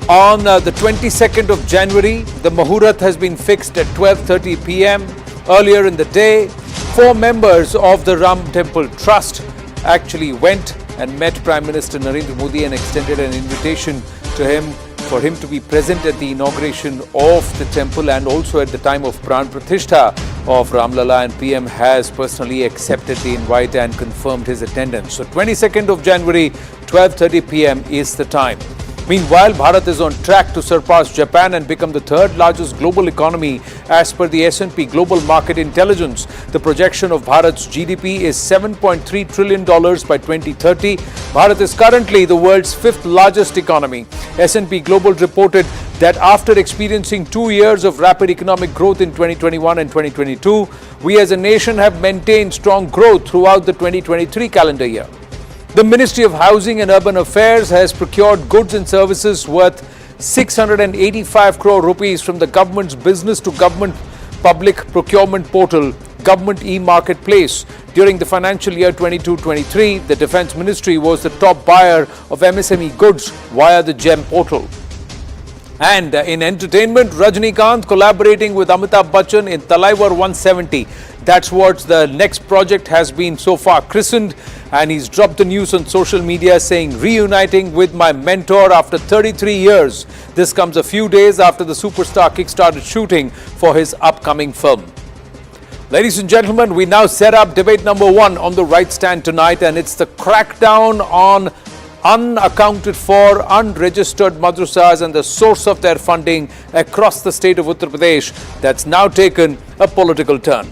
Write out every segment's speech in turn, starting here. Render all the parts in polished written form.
On the 22nd of January, the Muhurat has been fixed at 12:30 p.m. Earlier in the day, 4 members of the Ram Temple Trust actually went and met Prime Minister Narendra Modi and extended an invitation to him for him to be present at the inauguration of the temple and also at the time of Pran Pratishtha of Ram Leela, and PM has personally accepted the invite and confirmed his attendance. So 22nd of January, 12:30 p.m. is the time. Meanwhile, Bharat is on track to surpass Japan and become the 3rd largest global economy as per the S&P Global Market Intelligence. The projection of Bharat's GDP is $7.3 trillion by 2030. Bharat is currently the world's 5th largest economy. S&P Global reported that after experiencing 2 years of rapid economic growth in 2021 and 2022, we as a nation have maintained strong growth throughout the 2023 calendar year. The Ministry of Housing and Urban Affairs has procured goods and services worth 685 crore rupees from the government's business to government public procurement portal, Government E-Marketplace. During the financial year 22-23, the Defence Ministry was the top buyer of MSME goods via the GEM portal. And in entertainment, Rajinikanth collaborating with Amitabh Bachchan in Talaivar 170. That's what the next project has been so far christened, and he's dropped the news on social media saying, reuniting with my mentor after 33 years. This comes a few days after the superstar kick-started shooting for his upcoming film. Ladies and gentlemen, we now set up debate number 1 on the right stand tonight, and it's the crackdown on unaccounted for, unregistered madrasas and the source of their funding across the state of Uttar Pradesh that's now taken a political turn.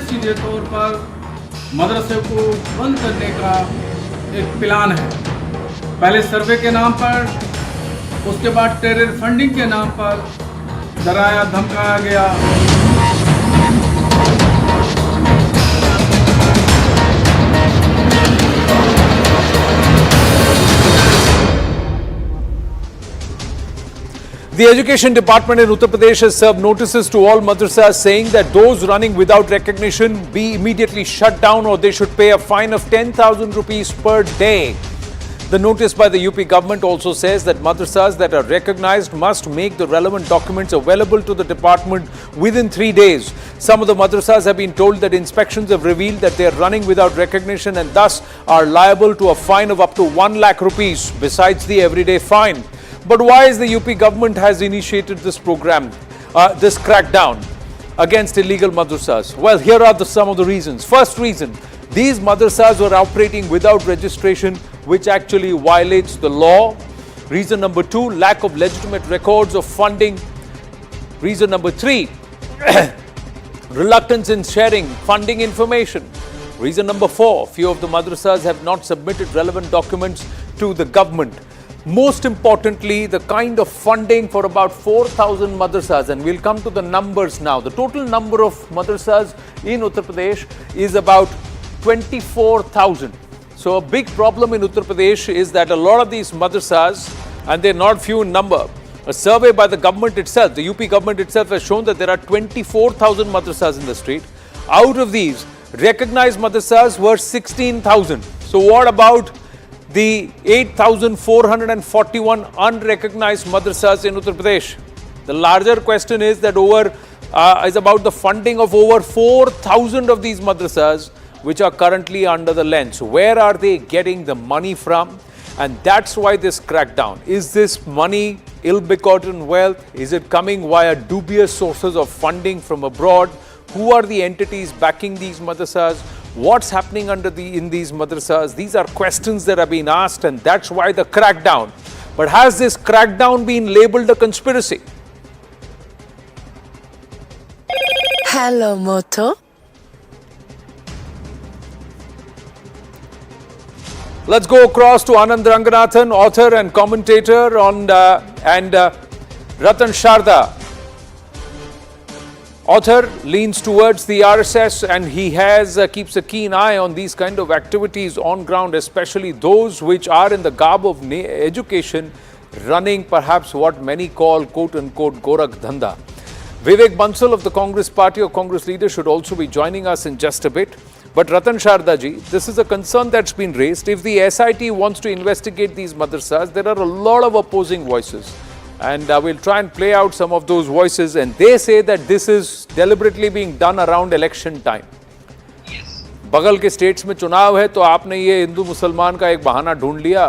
सीधे तौर पर मदरसे को बंद करने का एक plan है। पहले सर्वे के नाम पर, उसके बाद टेरर फंडिंग के नाम पर डराया धमकाया गया। The Education Department in Uttar Pradesh has served notices to all madrasas saying that those running without recognition be immediately shut down or they should pay a fine of 10,000 rupees per day. The notice by the UP government also says that madrasas that are recognized must make the relevant documents available to the department within 3 days. Some of the madrasas have been told that inspections have revealed that they are running without recognition and thus are liable to a fine of up to 1 lakh rupees besides the everyday fine. But why is the UP government has initiated this program, this crackdown against illegal madrasas? Well, here are some of the reasons. First reason, these madrasas were operating without registration, which actually violates the law. Reason number 2, lack of legitimate records of funding. Reason number 3, reluctance in sharing funding information. Reason number 4, few of the madrasas have not submitted relevant documents to the government. Most importantly, the kind of funding for about 4,000 madrasas, and we'll come to the numbers now. The total number of madrasas in Uttar Pradesh is about 24,000. So a big problem in Uttar Pradesh is that a lot of these madrasas, and they're not few in number, a survey by the government itself, the UP government itself has shown that there are 24,000 madrasas in the street. Out of these, recognized madrasas were 16,000. So what about the 8,441 unrecognized madrasas in Uttar Pradesh? The larger question is that is about the funding of over 4,000 of these madrasas which are currently under the lens. Where are they getting the money from? And that's why this crackdown. Is this money ill-begotten wealth? Is it coming via dubious sources of funding from abroad? Who are the entities backing these madrasas? What's happening in these madrasas? These are questions that have been asked, and that's why the crackdown. But has this crackdown been labelled a conspiracy? Hello, Moto. Let's go across to Anand Ranganathan, author and commentator on and Ratan Sharda. Author leans towards the RSS and he keeps a keen eye on these kind of activities on ground, especially those which are in the garb of education, running perhaps what many call quote-unquote Gorakh Dhanda. Vivek Bansal of the Congress party or Congress leader should also be joining us in just a bit. But Ratan Sharda ji, this is a concern that's been raised. If the SIT wants to investigate these madrasas, there are a lot of opposing voices. And we'll try and play out some of those voices. And they say that this is deliberately being done around election time. बगल के states में चुनाव है तो आपने ये हिंदू मुसलमान का एक बहाना ढूंढ लिया.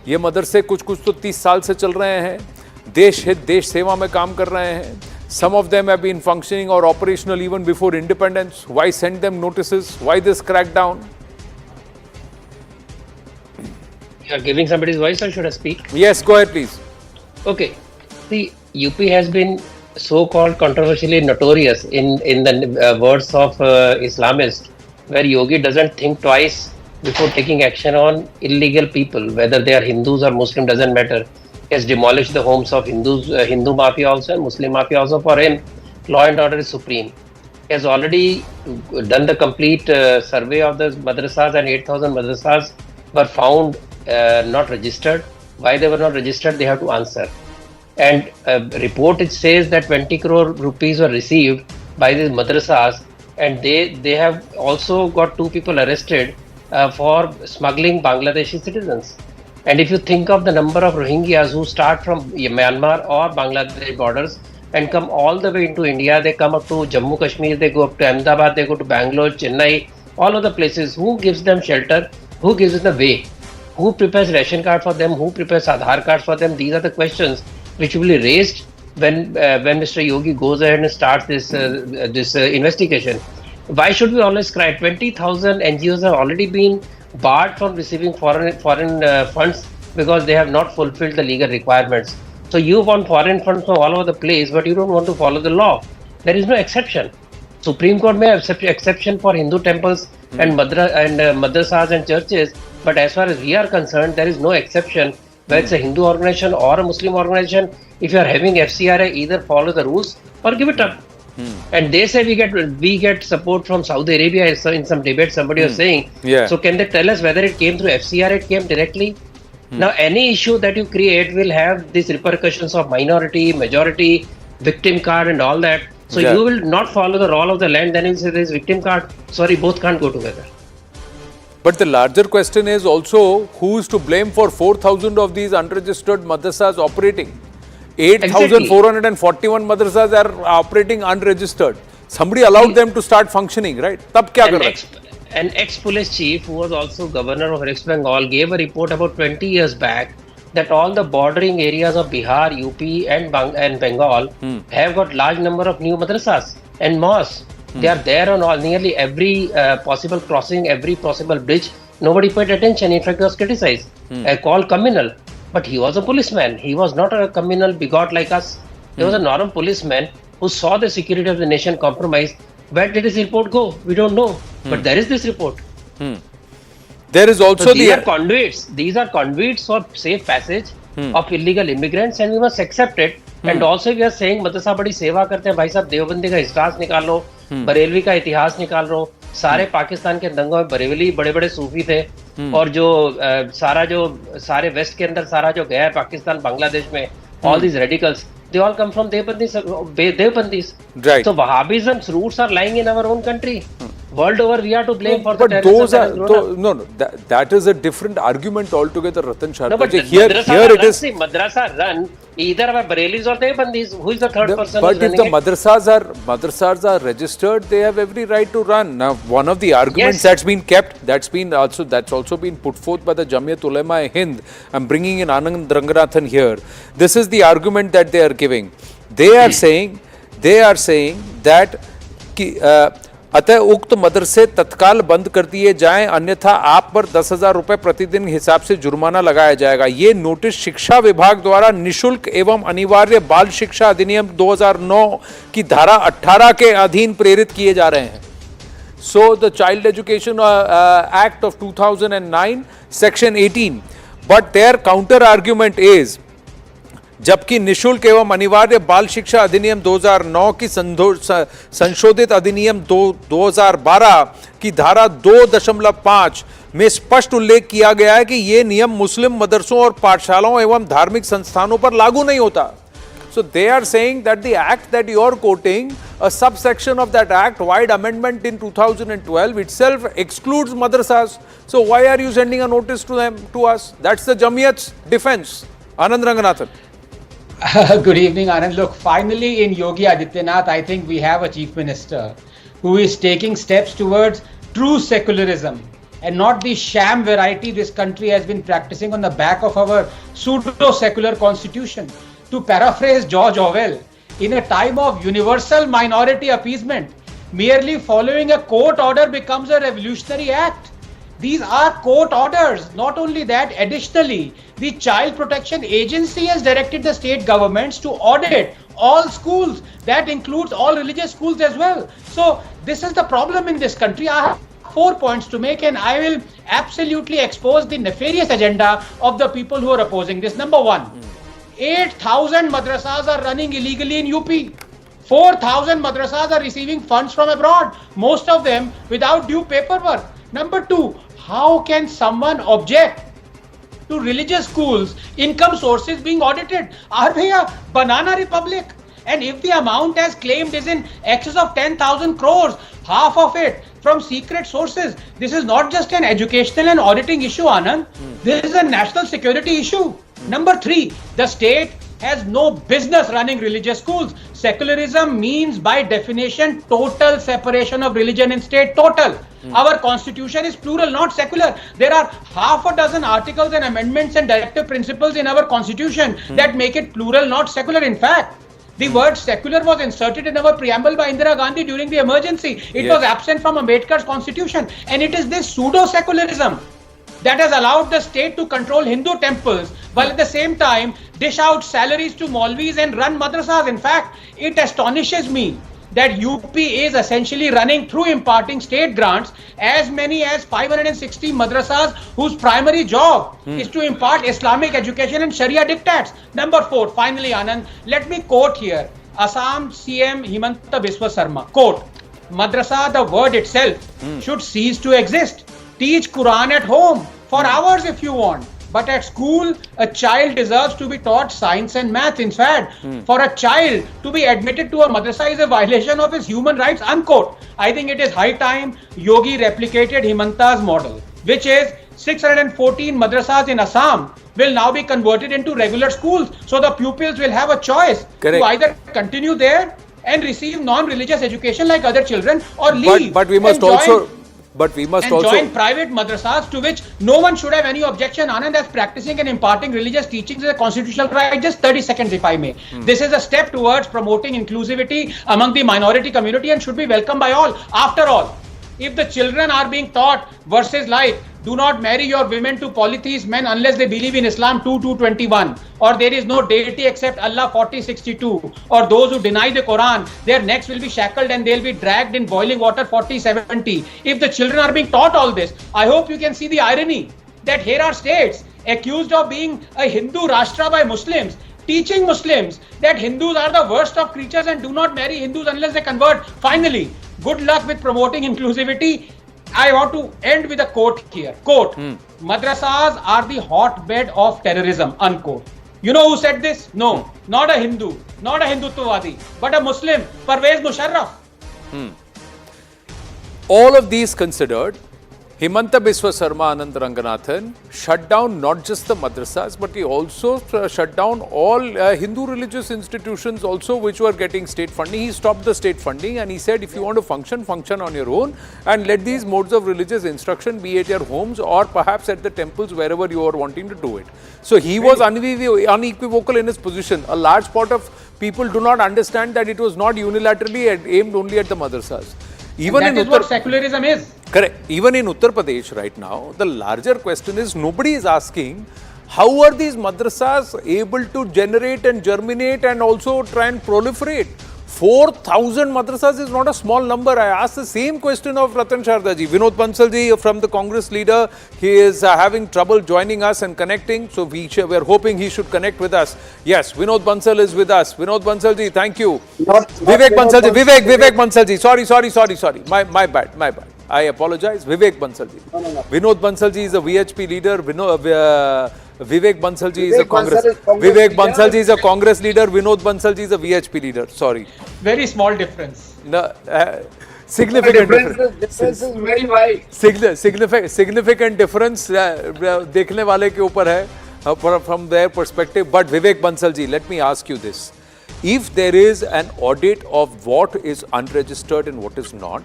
ये मदरसे कुछ तो 30 साल से चल रहे हैं. देश हित देश सेवा में काम कर रहे हैं. Some of them have been functioning or operational even before independence. Why send them notices? Why this crackdown? You are giving somebody's voice or should I speak? Yes, go ahead please. Okay. See, UP has been so-called controversially notorious in the words of Islamists, where Yogi doesn't think twice before taking action on illegal people, whether they are Hindus or Muslim, doesn't matter. He has demolished the homes of Hindus, Hindu mafia also and Muslim mafia also. For him, law and order is supreme. He has already done the complete survey of the madrasas, and 8,000 madrasas were found not registered. Why they were not registered, they have to answer. And a report it says that 20 crore rupees were received by these madrasas, and they have also got 2 people arrested for smuggling Bangladeshi citizens. And if you think of the number of Rohingyas who start from Myanmar or Bangladesh borders and come all the way into India, they come up to Jammu Kashmir, they go up to Ahmedabad, they go to Bangalore, Chennai, all of the places. Who gives them shelter? Who gives them the way? Who prepares ration card for them? Who prepares Aadhaar cards for them? These are the questions which will be raised when Mr. Yogi goes ahead and starts this investigation. Why should we always cry? 20,000 NGOs have already been barred from receiving foreign funds because they have not fulfilled the legal requirements. So you want foreign funds from all over the place, but you don't want to follow the law. There is no exception. Supreme Court may have exception for Hindu temples and madrasas and churches, but as far as we are concerned, there is no exception. Whether it's a Hindu organization or a Muslim organization, if you are having FCRA, either follow the rules or give it up. And they say we get support from Saudi Arabia. In some debate, somebody was saying. Yeah. So can they tell us whether it came through FCRA? It came directly. Now any issue that you create will have these repercussions of minority, majority, victim card, and all that. So you will not follow the law of the land. Then you say there is victim card. Sorry, both can't go together. But the larger question is also who is to blame for 4,000 of these unregistered madrasas operating? 8,441 madrasas are operating unregistered. Somebody allowed them to start functioning, right? Tab kya kar rahe? An ex-police chief who was also governor of West Bengal gave a report about 20 years back that all the bordering areas of Bihar, UP and Bengal have got large number of new madrasas and mosques. They are there on nearly every possible crossing, every possible bridge. Nobody paid attention. In fact, he was criticized, called communal. But he was a policeman. He was not a communal bigot like us. He was a normal policeman who saw the security of the nation compromised. Where did his report go? We don't know. But there is this report. There is also these are conduits. These are conduits for safe passage of illegal immigrants, and we must accept it. And also we are saying madrasa badi seva karte hain. Bhai sahab, Deobandi का इतिहास निकाल लो, बरेलवी का इतिहास निकाल लो. सारे पाकिस्तान के दंगों में बरेलवी बड़े-बड़े सूफी थे, और जो सारे वेस्ट के अंदर सारा जो गया है पाकिस्तान बांग्लादेश में, all these radicals, they all come from Devbandis. Right. So Wahhabism's roots are lying in our own country. World over, we are to blame for the terrorism. But that is a different argument altogether, Ratan Sharda. No, but here it is. Madrasa run either by Barelis or Devbandis. Who is the third person? But if the madrasas are registered, they have every right to run. Now, one of the arguments that's been kept, that's also been put forth by the Jamiyat Ulema-e-Hind. I'm bringing in Anand Ranganathan here. This is the argument that they are giving. They are saying that अतः उक्त मदरसे तत्काल बंद कर दिए जाएं, अन्यथा आप पर 10,000 रुपए प्रतिदिन हिसाब से जुर्माना लगाया जाएगा. ये नोटिस शिक्षा विभाग द्वारा निशुल्क एवं अनिवार्य बाल शिक्षा अधिनियम 2009 की धारा 18 के अधीन प्रेरित किए जा रहे हैं. So the Child Education Act of 2009, Section 18. But their counter argument is जबकि निशुल्क एवं अनिवार्य बाल शिक्षा अधिनियम 2009 की संशोधित अधिनियम 2012 की धारा 2.5 में स्पष्ट उल्लेख किया गया है कि यह नियम मुस्लिम मदरसों और पाठशालाओं एवं धार्मिक संस्थानों पर लागू नहीं होता. So they are saying that the act that you are quoting, a subsection of that act, wide amendment in 2012 itself excludes madrasas. So why are you sending a notice to them, to us? That's the Jamiyat's defense. Anand Ranganathan. Good evening, Anand. Look, finally in Yogi Adityanath, I think we have a chief minister who is taking steps towards true secularism and not the sham variety this country has been practicing on the back of our pseudo-secular constitution. To paraphrase George Orwell, in a time of universal minority appeasement, merely following a court order becomes a revolutionary act. These are court orders. Not only that, additionally, the Child Protection Agency has directed the state governments to audit all schools. That includes all religious schools as well. So this is the problem in this country. I have 4 points to make, and I will absolutely expose the nefarious agenda of the people who are opposing this. Number one, 8,000 madrasas are running illegally in UP. 4,000 madrasas are receiving funds from abroad, most of them without due paperwork. Number two, how can someone object to religious schools' income sources being audited? Are they a banana republic? And if the amount as claimed is in excess of 10,000 crores, half of it from secret sources, this is not just an educational and auditing issue, Anand. This is a national security issue. Number three, the state has no business running religious schools. Secularism means by definition total separation of religion and state, total. Our constitution is plural, not secular. There are half a dozen articles and amendments and directive principles in our constitution that make it plural, not secular. In fact, the word secular was inserted in our preamble by Indira Gandhi during the emergency. It was absent from Ambedkar's constitution. And it is this pseudo-secularism that has allowed the state to control Hindu temples while at the same time dish out salaries to Maulvis and run madrasas. In fact, it astonishes me that UP is essentially running through imparting state grants as many as 560 madrasas whose primary job is to impart Islamic education and Sharia dictats. Number four, finally, Anand, let me quote here Assam CM Himanta Biswa Sarma. Quote, madrasa, the word itself, should cease to exist. Teach Quran at home for hours if you want. But at school, a child deserves to be taught science and math. In fact, for a child to be admitted to a madrasa is a violation of his human rights, unquote. I think it is high time Yogi replicated Himanta's model, which is 614 madrasas in Assam will now be converted into regular schools. So the pupils will have a choice to either continue there and receive non-religious education like other children or leave. But we must also... join private madrasas, to which no one should have any objection. Anand, as practicing and imparting religious teachings is a constitutional right. Just 30 seconds if I may. This is a step towards promoting inclusivity among the minority community and should be welcomed by all. After all, if the children are being taught verses like do not marry your women to polytheist men unless they believe in Islam 2:21, or there is no deity except Allah 40:62, or those who deny the Quran, their necks will be shackled and they'll be dragged in boiling water 40:70. If the children are being taught all this, I hope you can see the irony that here are states accused of being a Hindu Rashtra by Muslims, teaching Muslims that Hindus are the worst of creatures and do not marry Hindus unless they convert. Finally, good luck with promoting inclusivity. I want to end with a quote here. Quote, madrasas are the hotbed of terrorism, unquote. You know who said this? No, not a Hindu, not a Hindutvawadi, but a Muslim, Parvez Musharraf. All of these considered, Himanta Biswa Sarma Anand Ranganathan shut down not just the madrasas, but he also shut down all Hindu religious institutions also which were getting state funding. He stopped the state funding and he said, if you want to function, function on your own and let these modes of religious instruction be at your homes or perhaps at the temples wherever you are wanting to do it. So he was unequivocal in his position. A large part of people do not understand that it was not unilaterally aimed only at the madrasas. Even that is what secularism is. Correct. Even in Uttar Pradesh right now, the larger question is nobody is asking how are these madrasas able to generate and germinate and also try and proliferate. 4,000 madrasas is not a small number. I asked the same question of Ratan Sharda ji. Vinod Bansal ji from the Congress leader, he is having trouble joining us and connecting. So we are hoping he should connect with us. Yes, Vinod Bansal is with us. Vinod Bansal ji, thank you. Vivek Bansal ji, Vivek Bansal ji. Sorry. My bad. I apologize. Vivek Bansal ji. No. Vinod Bansal ji is a VHP leader. Vivek Bansal ji is a Vivek Congress. Bansal is Congress Vivek leader. Bansal ji is a Congress leader. Vinod Bansal ji is a VHP leader. Sorry. Very small difference. No, significant difference. Difference is very wide. Significant difference देखने वाले के ऊपर है from their perspective. But Vivek Bansal ji, let me ask you this. If there is an audit of what is unregistered and what is not,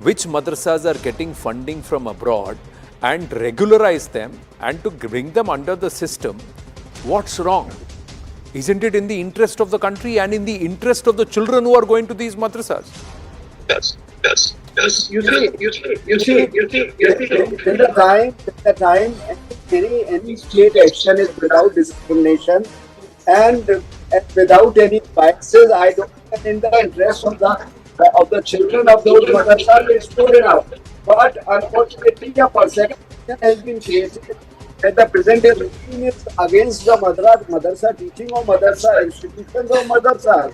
which madrasas are getting funding from abroad, and regularize them and to bring them under the system, what's wrong? Isn't it in the interest of the country and in the interest of the children who are going to these madrasas? Yes. You see, in the time any state action is without discrimination and without any biases. I don't think in the interest of the children of those madrasas is good enough. But unfortunately, a perception has been created that the present regime is against the madrasa teaching or madrasa institutions or madrasas.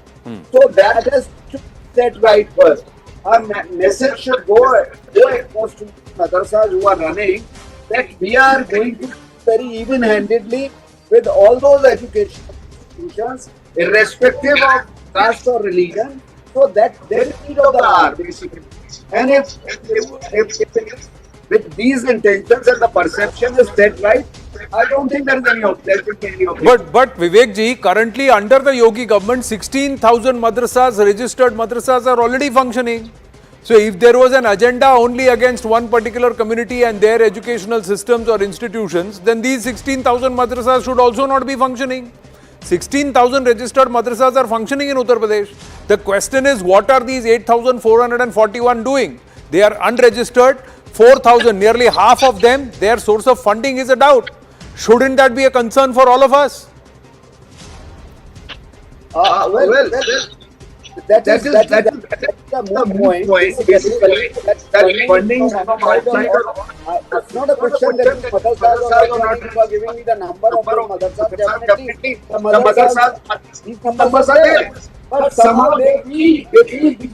So that has to be set right first. Our message should go across to madrasas who are running that we are going to very even-handedly with all those educational institutions, irrespective of caste or religion. So that there is need of the hour, basically. And if with these intentions and the perception is set right, I don't think there is any objection. But Vivek ji, currently under the Yogi government, 16,000 madrasas, registered madrasas are already functioning. So if there was an agenda only against one particular community and their educational systems or institutions, then these 16,000 madrasas should also not be functioning. 16,000 registered madrasas are functioning in Uttar Pradesh. The question is, what are these 8,441 doing? They are unregistered. 4,000, nearly half of them, their source of funding is a doubt. Shouldn't that be a concern for all of us? That is the point. That funding from outside. It's not a question that madrasas are not giving me the number of madrasas. Definitely, these numbers are there. But somehow these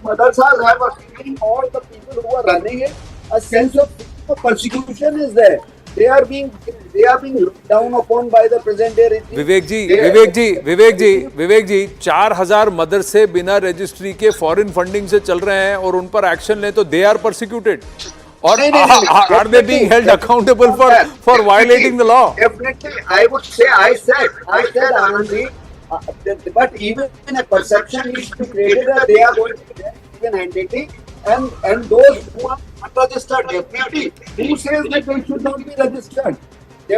madrasas have a feeling, all the people who are running it, a sense of persecution is there. They are being looked down upon by the present day regime. विवेक जी 4,000 मदरसे बिना registry के foreign funding से चल रहे हैं और उन पर एक्शन ले तो दे आर परसिक्यूटेड और are they being held accountable for violating the law? Definitely, I said Anandji, but even a perception needs to be created that they are going to be even-handedly, and those who are unregistered, definitely, who says that they should not be registered?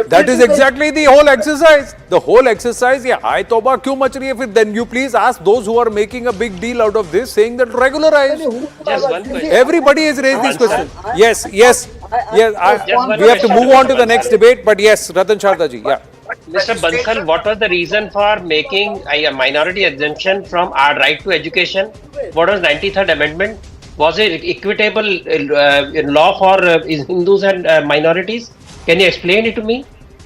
That is exactly the whole exercise. The whole exercise, yeah, I तौबा क्यों much रही है फिर? Then you please ask those who are making a big deal out of this, saying that regularize. Just one question. Everybody has raised this question. Yes. We have to move on to the next debate, but yes, Ratan Sharda ji, yeah. Mr. Bansal, what was the reason for making a minority exemption from our right to education? What was 93rd Amendment? Was it equitable law for Hindus and minorities? Can you explain it to me?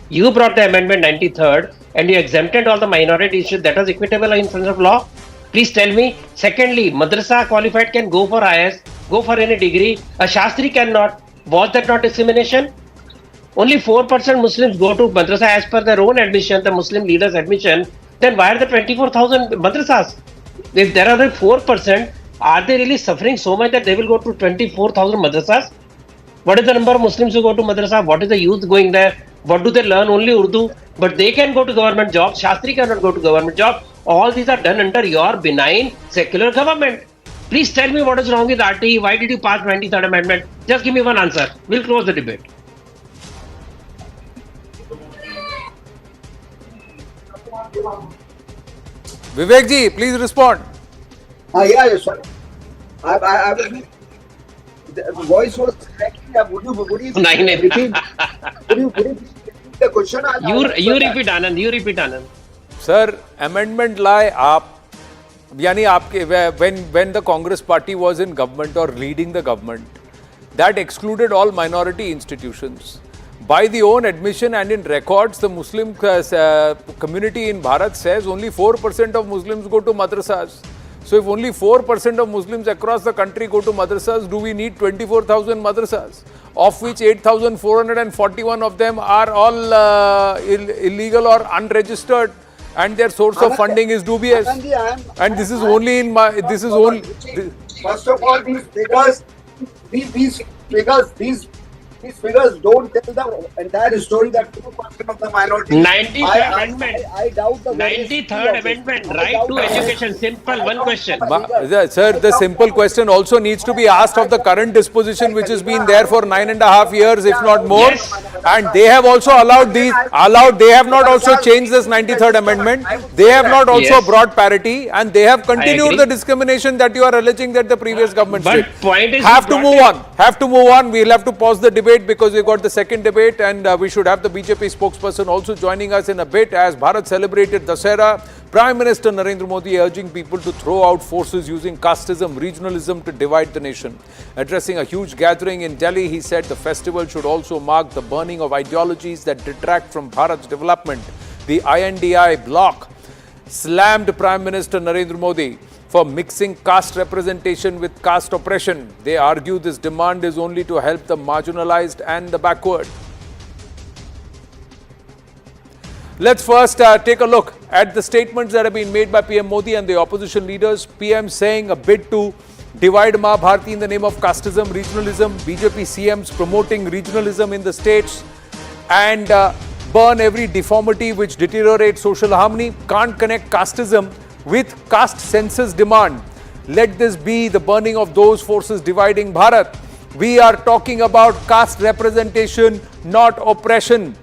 You brought the amendment 93rd and you exempted all the minority issues. That was equitable in terms of law? Please tell me. Secondly, madrasa qualified can go for IS, go for any degree. A Shastri cannot. Was that not discrimination? Only 4% Muslims go to madrasa as per their own admission, the Muslim leaders' admission. Then why are there 24,000 madrasas? If there are 4%, are they really suffering so much that they will go to 24,000 madrasas? What is the number of Muslims who go to madrasa? What is the youth going there? What do they learn? Only Urdu. But they can go to government jobs. Shastri cannot go to government job. All these are done under your benign secular government. Please tell me what is wrong with RTE. Why did you pass 93rd Amendment? Just give me one answer. We'll close the debate. Vivek ji, please respond. Yeah, sorry. I was. The voice was cracking. Would you repeat the question? You repeat, Anand. You repeat, Anand. Sir, amendment लाए आप यानी आपके when the Congress party was in government or leading the government, that excluded all minority institutions. By the own admission and in records, the Muslim community in Bharat says only 4% of Muslims go to madrasas. So if only 4% of Muslims across the country go to madrasas, do we need 24,000 madrasas? Of which 8,441 of them are all illegal or unregistered, and their source of funding is dubious. And this is only in my, this is only... First of all, these figures don't tell the entire story that 2% of the minority. 93rd Amendment. I doubt the 93rd Amendment. Right to education. Simple. One question. Sir, the simple question also needs to be asked of the current disposition which has been there for 9.5 years, if not more. Yes. And they have also they have not also changed this 93rd Amendment. They have not also Yes. brought parity, and they have continued agree. the discrimination that you are alleging that the previous government But did. point is, Have you to brought move it- on. Have to move on. We'll have to pause the debate because we've got the second debate, and we should have the BJP spokesperson also joining us in a bit. As Bharat celebrated Dussehra, Prime Minister Narendra Modi urging people to throw out forces using casteism, regionalism to divide the nation. Addressing a huge gathering in Delhi, he said the festival should also mark the burning of ideologies that detract from Bharat's development. The INDI bloc slammed Prime Minister Narendra Modi for mixing caste representation with caste oppression. They argue this demand is only to help the marginalized and the backward. Let's first take a look at the statements that have been made by PM Modi and the opposition leaders. PM saying a bid to divide Ma Bharati in the name of casteism, regionalism. BJP CMs promoting regionalism in the states and burn every deformity which deteriorates social harmony. Can't connect casteism with caste census demand. Let this be the burning of those forces dividing Bharat. We are talking about caste representation, not oppression.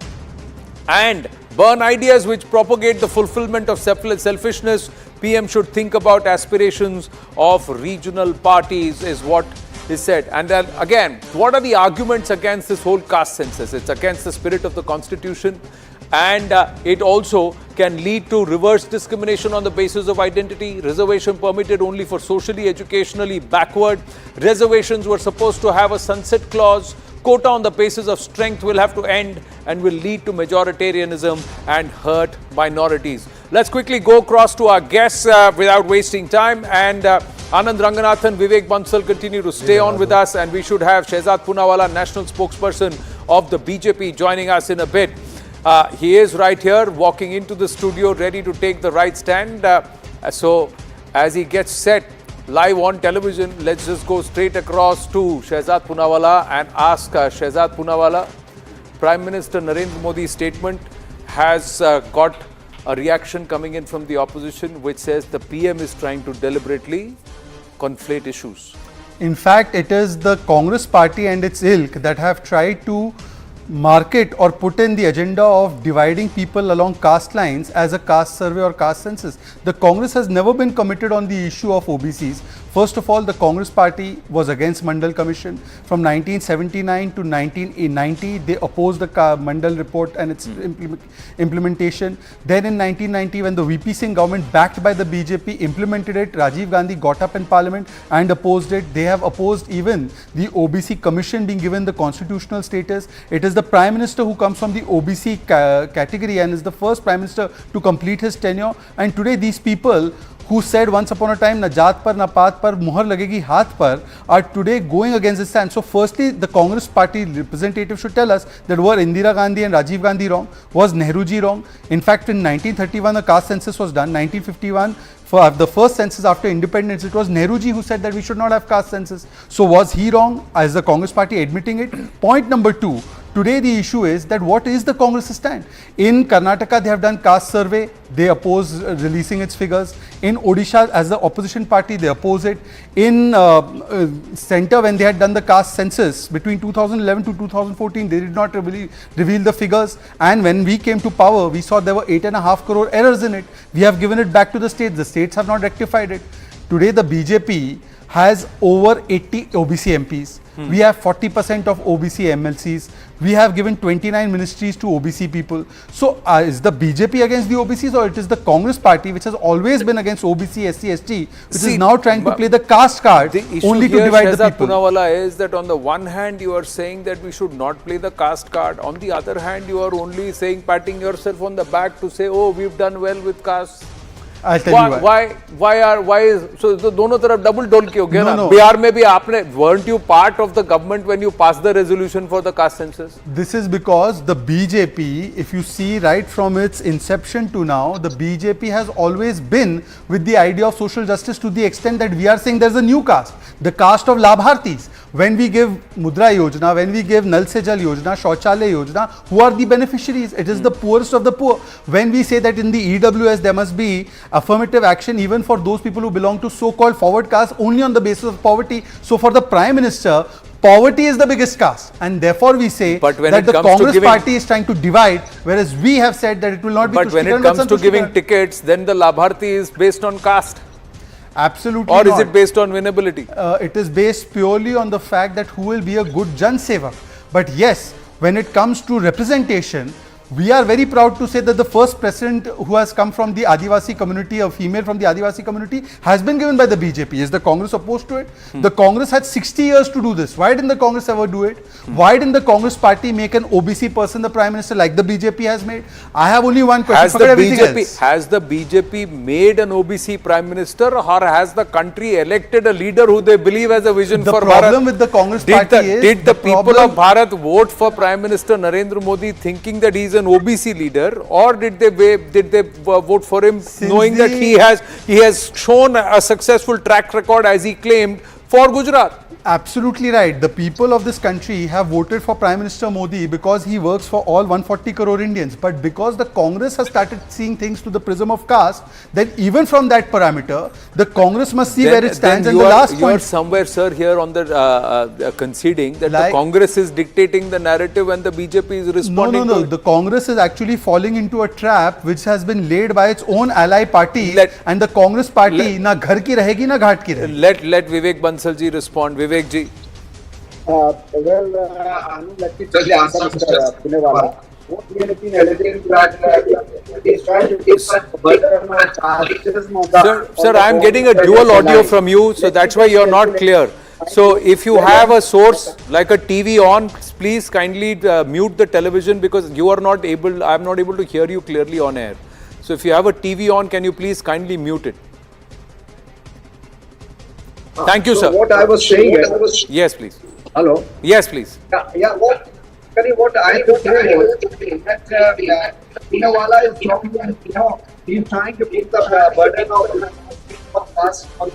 And burn ideas which propagate the fulfillment of selfishness. PM should think about aspirations of regional parties is what is said. And then again, what are the arguments against this whole caste census? It's against the spirit of the constitution, and it also can lead to reverse discrimination on the basis of identity. Reservation permitted only for socially, educationally backward. Reservations were supposed to have a sunset clause. Quota on the basis of strength will have to end and will lead to majoritarianism and hurt minorities. Let's quickly go across to our guests without wasting time. And Anand Ranganathan, Vivek Bansal continue to stay on with us. And we should have Shehzad Poonawala, national spokesperson of the BJP, joining us in a bit. He is right here, walking into the studio, ready to take the right stand. So as he gets set live on television, let's just go straight across to Shehzad Poonawala and ask Shehzad Poonawala, Prime Minister Narendra Modi's statement has got a reaction coming in from the opposition which says the PM is trying to deliberately conflate issues. In fact, it is the Congress party and its ilk that have tried to market or put in the agenda of dividing people along caste lines as a caste survey or caste census. The Congress has never been committed on the issue of OBCs. First of all, the Congress party was against Mandal Commission. From 1979 to 1990, they opposed the Mandal report and its implementation. Then in 1990, when the VP Singh government backed by the BJP implemented it, Rajiv Gandhi got up in parliament and opposed it. They have opposed even the OBC Commission being given the constitutional status. It is the Prime Minister who comes from the OBC category and is the first Prime Minister to complete his tenure. And today these people who said once upon a time na jaat par na paat par muhar lagegi haath par are today going against this stand. So firstly, the Congress party representative should tell us that were Indira Gandhi and Rajiv Gandhi wrong? Was Nehruji wrong? In fact, in 1931 a caste census was done. 1951 for the first census after independence, it was Nehruji who said that we should not have caste census. So was he wrong? Is the Congress party admitting it? Point number two. Today the issue is that what is the Congress stand? In Karnataka they have done caste survey, they oppose releasing its figures. In Odisha as the opposition party they oppose it. In centre when they had done the caste census between 2011 to 2014 they did not really reveal the figures, and when we came to power we saw there were 8.5 crore errors in it. We have given it back to the states have not rectified it. Today the BJP has over 80 OBC MPs. We have 40% of OBC MLCs. We have given 29 ministries to OBC people. So is the BJP against the OBCs, or it is the Congress party which has always been against OBC, SC, ST, which is now trying to play the caste card only to divide the people? Poonawalla, is that on the one hand you are saying that we should not play the caste card. On the other hand, you are only saying, patting yourself on the back to say, oh, we've done well with caste. I'll tell you why. So दोनों तरफ double ढोलकी हो गया ना. No. Bihar में भी आपने, weren't you part of the government when you passed the resolution for the caste census? This is because the BJP, if you see right from its inception to now, the BJP has always been with the idea of social justice to the extent that we are saying there's a new caste, the caste of Labhartis. When we give Mudra Yojana, when we give Nal Se Jal Yojana, Shauchalaya Yojana, who are the beneficiaries? It is the poorest of the poor. When we say that in the EWS there must be affirmative action even for those people who belong to so-called forward caste only on the basis of poverty. So for the Prime Minister, poverty is the biggest caste, and therefore we say that the Congress party is trying to divide, whereas we have said that it will not be. But when it comes to giving tickets, then the Labharti is based on caste. Absolutely or not. Is it based on winnability? It is based purely on the fact that who will be a good Jan Sevak. But yes, when it comes to representation, we are very proud to say that the first president who has come from the Adivasi community, a female from the Adivasi community, has been given by the BJP. Is the Congress opposed to it? The Congress had 60 years to do this. Why didn't the Congress ever do it? Why didn't the Congress party make an OBC person the Prime Minister like the BJP has made? I have only one question. Has the BJP made an OBC Prime Minister, or has the country elected a leader who they believe has a vision for Bharat? The problem with the Congress party is... Did the people of Bharat vote for Prime Minister Narendra Modi thinking that he is an OBC leader, or did they vote for him knowing that he has shown a successful track record, as he claimed, for Gujarat? Absolutely right. The people of this country have voted for Prime Minister Modi because he works for all 140 crore Indians. But because the Congress has started seeing things through the prism of caste, then even from that parameter, the Congress must see where it stands. And the last point... You are somewhere, sir, here on the conceding that the Congress is dictating the narrative and the BJP is responding to it. The Congress is actually falling into a trap which has been laid by its own ally party, and the Congress party na ghar ki rahegi na ghat ki rahegi. Let Vivek Bansal ji respond. Vivek ji. Anand, let me tell you answer Mr. Poonawalla. What we have been alleging that is trying to give Sir, I am getting a dual audio from you, so that's why you are not clear. So if you have a source like a TV on, please kindly mute the television, because you are not able, I am not able to hear you clearly on air. So if you have a TV on, can you please kindly mute it? Thank you, sir. What I was saying is... Yes, please. Hello? Yes, please. What I was saying was that Poonawalla is talking, he's trying to put the burden of us on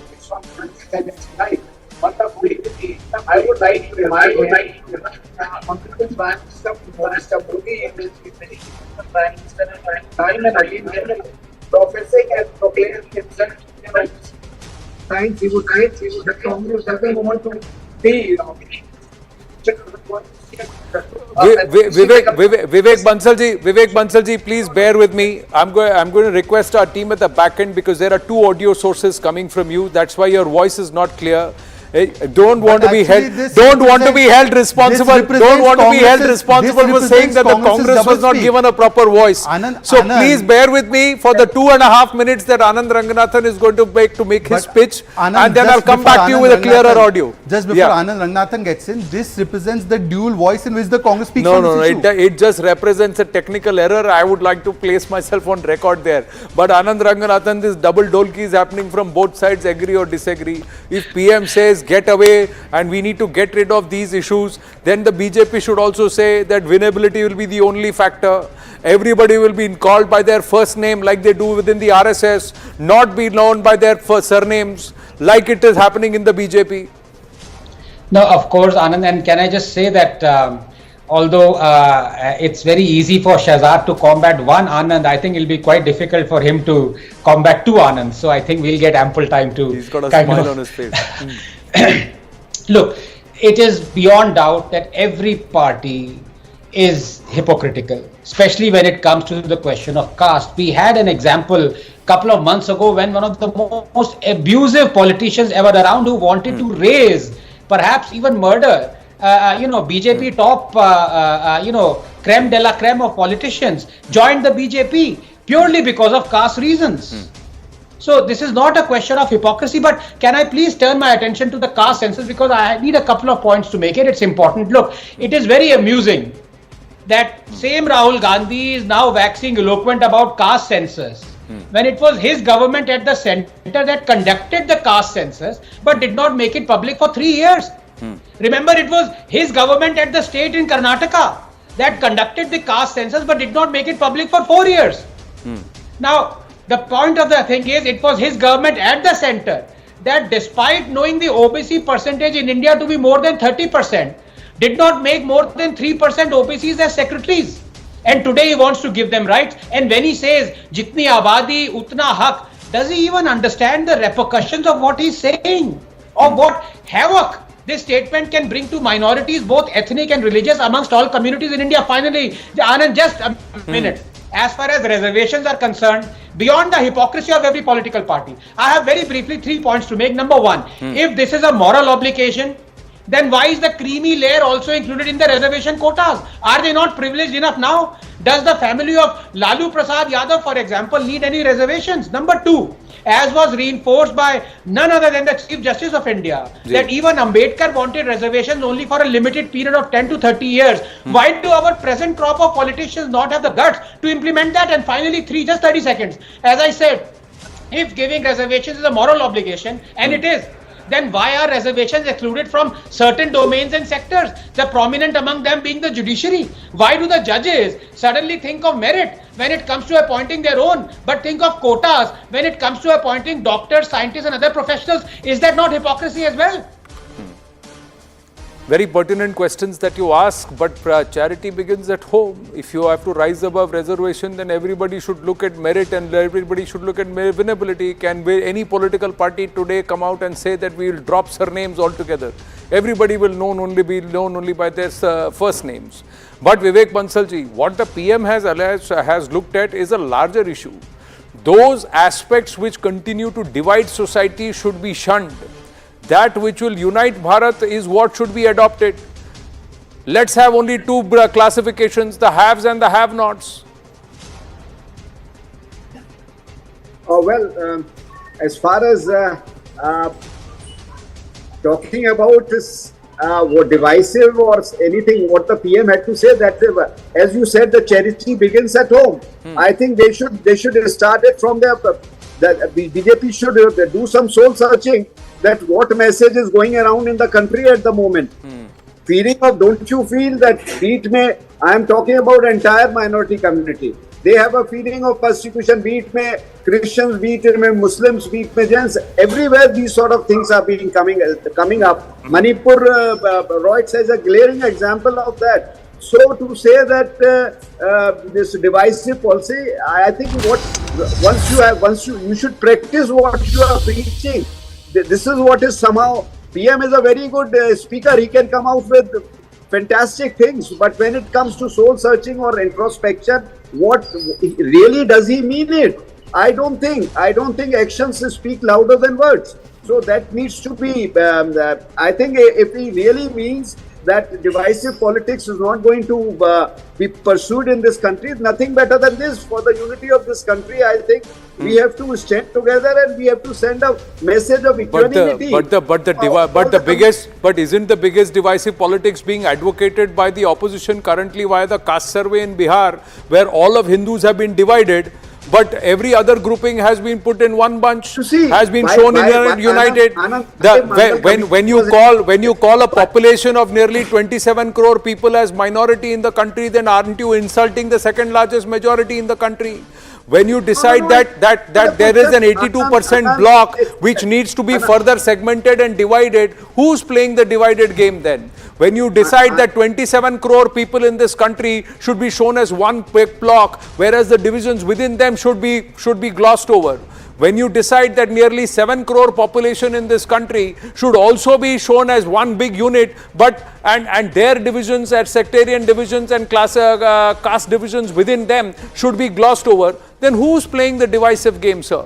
this life. But I would like to remind Honorable Prime Minister Modi is Prime Minister time and again professing and proclaiming himself times he would say the Congress doesn't want to be, Vivek Bansal ji, please bear with me. I'm going to request our team at the back end, because there are two audio sources coming from you. That's why your voice is not clear. Don't want to be held responsible. Don't want to be held responsible for saying that the Congress was not given a proper voice. So please bear with me for the 2.5 minutes that Anand Ranganathan is going to make his speech, and then I'll come back to you with a clearer audio. Just before Anand Ranganathan gets in, this represents the dual voice in which the Congress speaks on this issue. It just represents a technical error. I would like to place myself on record there. But Anand Ranganathan, this double dolki is happening from both sides, agree or disagree. If PM says get away and we need to get rid of these issues, then the BJP should also say that winnability will be the only factor. Everybody will be called by their first name like they do within the RSS, not be known by their surnames like it is happening in the BJP. No, of course, Anand, and can I just say that although it's very easy for Shahzad to combat one Anand, I think it'll be quite difficult for him to combat two Anand. So I think we'll get ample time to... He's got a smile on his face. Look, it is beyond doubt that every party is hypocritical, especially when it comes to the question of caste. We had an example a couple of months ago when one of the most abusive politicians ever around, who wanted to raise, perhaps even murder, BJP top, creme de la creme of politicians, joined the BJP purely because of caste reasons. So this is not a question of hypocrisy, but can I please turn my attention to the caste census, because I need a couple of points to make it. It's important. Look, it is very amusing that same Rahul Gandhi is now waxing eloquent about caste census, when it was his government at the center that conducted the caste census but did not make it public for 3 years. Remember, it was his government at the state in Karnataka that conducted the caste census but did not make it public for 4 years. Now, the point of the thing is, it was his government at the center that, despite knowing the OBC percentage in India to be more than 30%, did not make more than 3% OBCs as secretaries. And today he wants to give them rights. And when he says, Jitni abadi, utna haq, does he even understand the repercussions of what he's saying? Of what havoc this statement can bring to minorities, both ethnic and religious, amongst all communities in India. Finally, Anand, just a minute. As far as reservations are concerned, beyond the hypocrisy of every political party, I have very briefly 3 points to make. Number one, if this is a moral obligation, then why is the creamy layer also included in the reservation quotas? Are they not privileged enough now? Does the family of Lalu Prasad Yadav, for example, need any reservations? Number two, as was reinforced by none other than the Chief Justice of India, that even Ambedkar wanted reservations only for a limited period of 10 to 30 years. Why do our present crop of politicians not have the guts to implement that? And finally, just 30 seconds. As I said, if giving reservations is a moral obligation, and it is, then why are reservations excluded from certain domains and sectors, the prominent among them being the judiciary? Why do the judges suddenly think of merit when it comes to appointing their own, but think of quotas when it comes to appointing doctors, scientists and other professionals? Is that not hypocrisy as well? Very pertinent questions that you ask, but charity begins at home. If you have to rise above reservation, then everybody should look at merit and everybody should look at winnability. Can any political party today come out and say that we will drop surnames altogether? Everybody will be known only by their first names. But Vivek Bansalji, what the PM has looked at is a larger issue. Those aspects which continue to divide society should be shunned. That which will unite Bharat is what should be adopted. Let's have only two classifications, the haves and the have-nots. As far as talking about this what divisive or anything, what the PM had to say, that as you said, the charity begins at home. I think they should start it from there. The BJP should do some soul searching, that what message is going around in the country at the moment. Feeling of, don't you feel that I am talking about entire minority community. They have a feeling of persecution, be it may Christians, be it may Muslims, be it may Jains. Everywhere these sort of things are coming up. Manipur, Roy says, a glaring example of that. So to say that this divisive policy, I think you should practice what you are preaching. This is what is somehow, PM is a very good speaker. He can come out with fantastic things. But when it comes to soul searching or introspection, what really does he mean it? I don't think actions speak louder than words. So that needs to be, I think if he really means that divisive politics is not going to be pursued in this country, nothing better than this. For the unity of this country, I think we have to stand together and we have to send a message of equanimity. But isn't the biggest divisive politics being advocated by the opposition currently via the caste survey in Bihar, where all of Hindus have been divided, but every other grouping has been put in one bunch, has been shown united. When you call a population of nearly 27 crore people as minority in the country, then aren't you insulting the second largest majority in the country? When you decide that there is an 82% block which needs to be further segmented and divided, who's playing the divided game then? When you decide that 27 crore people in this country should be shown as one big block, whereas the divisions within them should be glossed over. when you decide that nearly 7 crore population in this country should also be shown as one big unit, but and their divisions and sectarian divisions and caste divisions within them should be glossed over, then who's playing the divisive game, sir?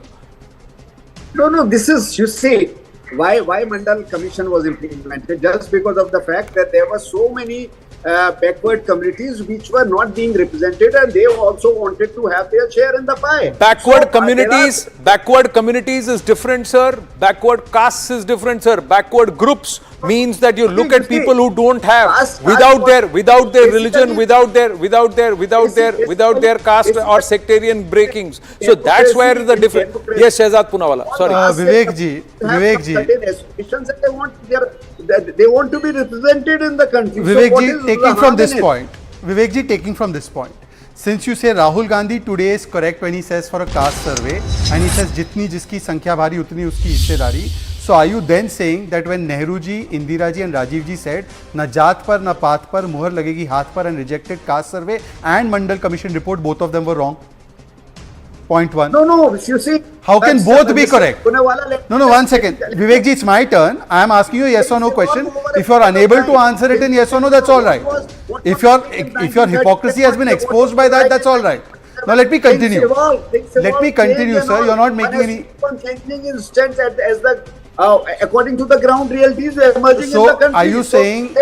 No, this is, you see, why Mandal Commission was implemented, just because of the fact that there were so many backward communities which were not being represented, and they also wanted to have their share in the pie. Backward communities is different, sir. Backward castes is different, sir. Backward groups means that you look at people who don't have, without their religion, without their caste or sectarian breakings. So that's where the difference. Yes, Shehzad Poonawala. Sorry. Vivek ji. They want to be represented in the country. Vivek ji, taking from this point, since you say Rahul Gandhi today is correct when he says for a caste survey, and he says jitni jiski sankhya bhari utni uski hissedari, so are you then saying that when Nehru ji, Indira ji and Rajiv ji said na jaat par na paat par muhar lagegi haath par and rejected caste survey and Mandal Commission report, both of them were wrong? Point one. No, you see. How can both be correct? No, one second. Vivek ji, it's my turn. I am asking you a yes or no question. If you are unable to answer it in yes or no, that's all right. If your hypocrisy has been exposed by that, that's all right. Now let me continue. Let me continue, sir. You are not making any. Changing instance as the according to the ground realities emerging in the country. Are you saying?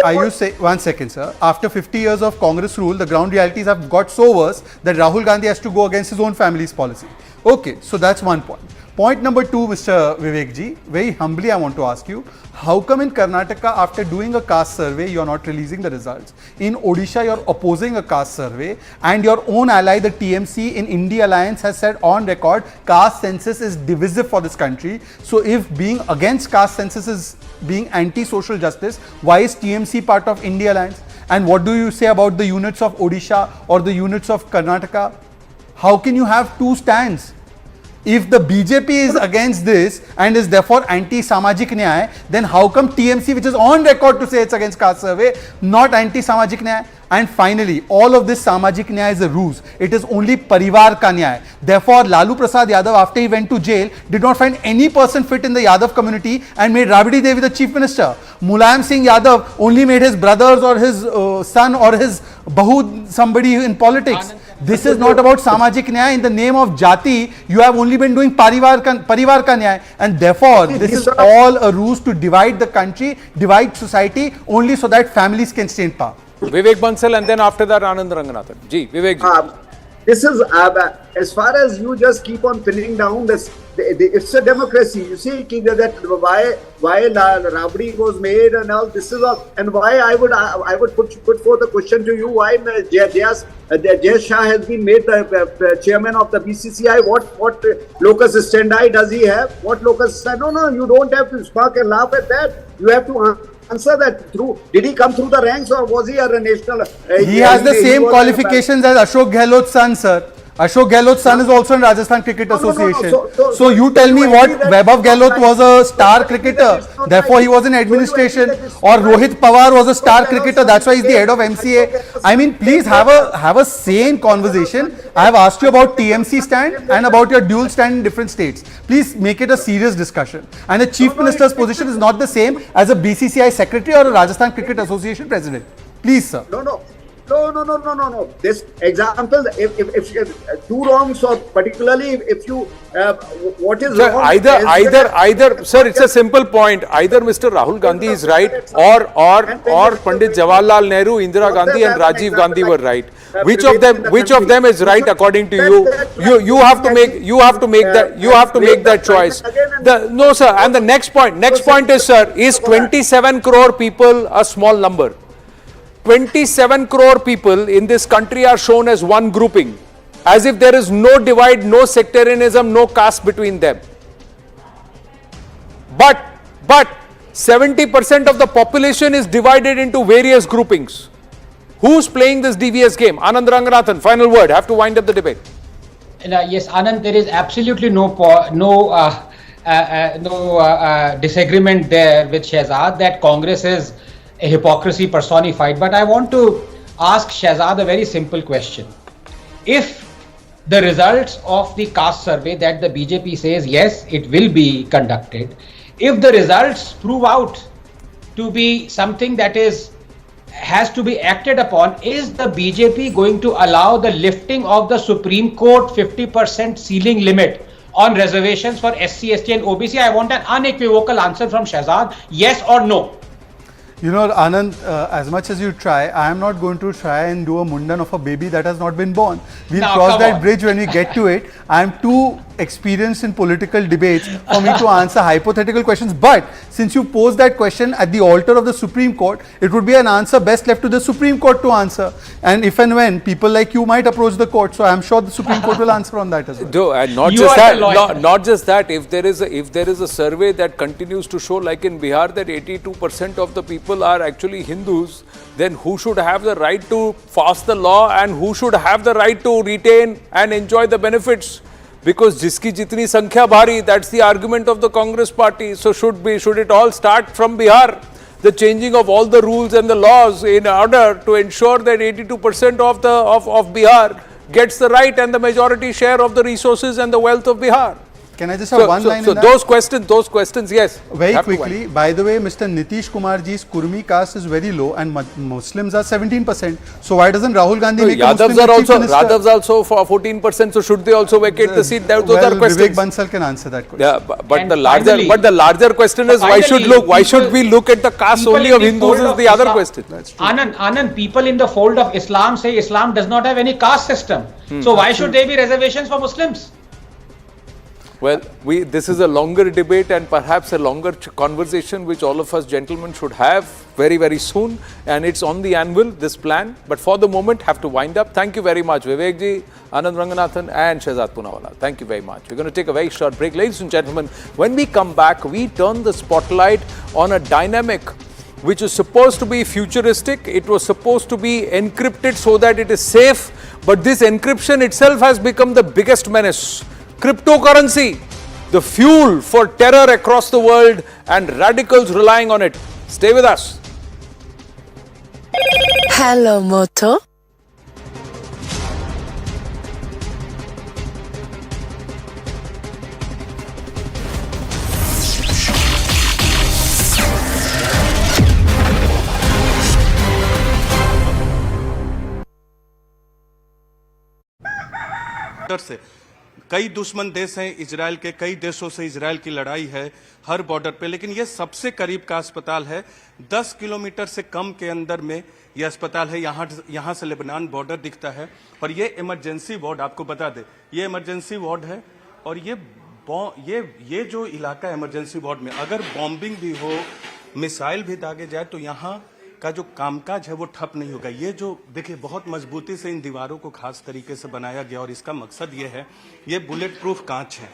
One second, sir. After 50 years of Congress rule, the ground realities have got so worse that Rahul Gandhi has to go against his own family's policy. Okay, so that's one point. Point number two, Mr. Vivek ji, very humbly I want to ask you, how come in Karnataka, after doing a caste survey, you are not releasing the results? In Odisha, you are opposing a caste survey, and your own ally, the TMC in India Alliance, has said on record, caste census is divisive for this country. So if being against caste census is being anti-social justice, why is TMC part of India Alliance? And what do you say about the units of Odisha or the units of Karnataka? How can you have two stands? If the BJP is against this and is therefore anti-Samajik Nyay, then how come TMC, which is on record to say it's against caste survey, not anti-Samajik Nyay? And finally, all of this Samajik Nyay is a ruse. It is only Parivar ka Nyay. Therefore, Lalu Prasad Yadav, after he went to jail, did not find any person fit in the Yadav community and made Rabdi Devi the chief minister. Mulayam Singh Yadav only made his brothers or his son or his bahu somebody in politics. This is not about Samajik Nyay. In the name of Jati, you have only been doing Parivar ka Nyay. And therefore, this is all a ruse to divide the country, divide society, only so that families can stay in power. Vivek Bansal, and then after that Anand Ranganathan. Ji, Vivek ji. This is, as far as you just keep on pinning down this, it's a democracy. You see that why Rabdi was made and all this is all, and why I would put forth a question to you: why Jay Shah has been made the chairman of the BCCI? What locus standi does he have? What locus standi? No, you don't have to spark and laugh at that. You have to answer that through. Did he come through the ranks or was he a national? He has the same qualifications as Ashok Gehlot's son, sir. Ashok Gehlot's son is also in Rajasthan Cricket Association. So you tell me what Vaibhav Gehlot was a star cricketer, therefore he was in administration, or Rohit Pawar was a star cricketer, that's why he's the head of MCA. I mean, please have a sane conversation. I have asked you about TMC stand and about your dual stand in different states. Please make it a serious discussion. And the Chief Minister's position is not the same as a BCCI secretary or a Rajasthan Cricket Association president. Please, sir. No. This example, if two wrongs, or particularly if you, what is sir, wrong? Either, sir, it's a simple point. Either Mr. Rahul Gandhi is right, or Pandit Jawaharlal Nehru, Indira Gandhi, and Rajiv Gandhi were right. Which of them is right according to you? You have to make that choice. No, sir. And the next point is, sir, is 27 crore people a small number? 27 crore people in this country are shown as one grouping, as if there is no divide, no sectarianism, no caste between them. But 70% of the population is divided into various groupings. Who's playing this devious game? Anand Ranganathan, final word. Have to wind up the debate. Yes, Anand, there is absolutely no disagreement there with Shehzad that Congress is a hypocrisy personified. But I want to ask Shehzad a very simple question. If the results of the caste survey that the BJP says, yes, it will be conducted. If the results prove out to be something that has to be acted upon, is the BJP going to allow the lifting of the Supreme Court 50% ceiling limit on reservations for SC, ST and OBC? I want an unequivocal answer from Shahzad, yes or no. You know, Anand, as much as you try, I am not going to try and do a mundan of a baby that has not been born. We'll cross that bridge when we get to it. I am too experienced in political debates for me to answer hypothetical questions. But since you posed that question at the altar of the Supreme Court, it would be an answer best left to the Supreme Court to answer. And if and when people like you might approach the court, so I am sure the Supreme Court will answer on that as well. And not just that, not just that. If there is a survey that continues to show, like in Bihar, that 82% of the people are actually Hindus, then who should have the right to pass the law and who should have the right to retain and enjoy the benefits? Because jiski jitni sankhya bhari, that's the argument of the Congress party. So should it all start from Bihar? The changing of all the rules and the laws in order to ensure that 82% of Bihar gets the right and the majority share of the resources and the wealth of Bihar. Can I just have one line in that? Those questions, yes. Very quickly, by the way, Mr. Nitish Kumarji's Kurmi caste is very low and Muslims are 17%. So why doesn't Rahul Gandhi make a Muslim chief minister? Yadavs also for 14%, so should they also vacate the seat? Those are questions. Vivek Bansal can answer that question. Yeah, but the larger question is why should we look at the caste only of Hindus is the other question. That's true. Anand, people in the fold of Islam say Islam does not have any caste system. So why should there be reservations for Muslims? Well, this is a longer debate and perhaps a longer conversation which all of us gentlemen should have very, very soon. And it's on the anvil, this plan. But for the moment, have to wind up. Thank you very much, Vivek ji, Anand Ranganathan and Shahzad Poonawalla. Thank you very much. We're going to take a very short break. Ladies and gentlemen, when we come back, we turn the spotlight on a dynamic which is supposed to be futuristic. It was supposed to be encrypted so that it is safe. But this encryption itself has become the biggest menace. Cryptocurrency, the fuel for terror across the world and radicals relying on it. Stay with us. Hello, Moto. से कई दुश्मन देश हैं Israel के, कई देशों से Israel की लड़ाई है हर बॉर्डर पे, लेकिन ये सबसे करीब का अस्पताल है। 10 किलोमीटर से कम के अंदर में ये अस्पताल है। यहाँ से लेबनान बॉर्डर दिखता है और ये इमरजेंसी वार्ड, आपको बता दे, ये इमरजेंसी वार्ड है। और ये जो इलाका इमरजेंसी वार्ड में अगर बॉम्बिंग भी हो, मिसाइल भी दागे जाए तो यहाँ का जो कामकाज है वो ठप नहीं होगा। ये जो देखिए बहुत मजबूती से इन दीवारों को खास तरीके से बनाया गया और इसका मकसद ये है, ये बुलेट प्रूफ कांच है,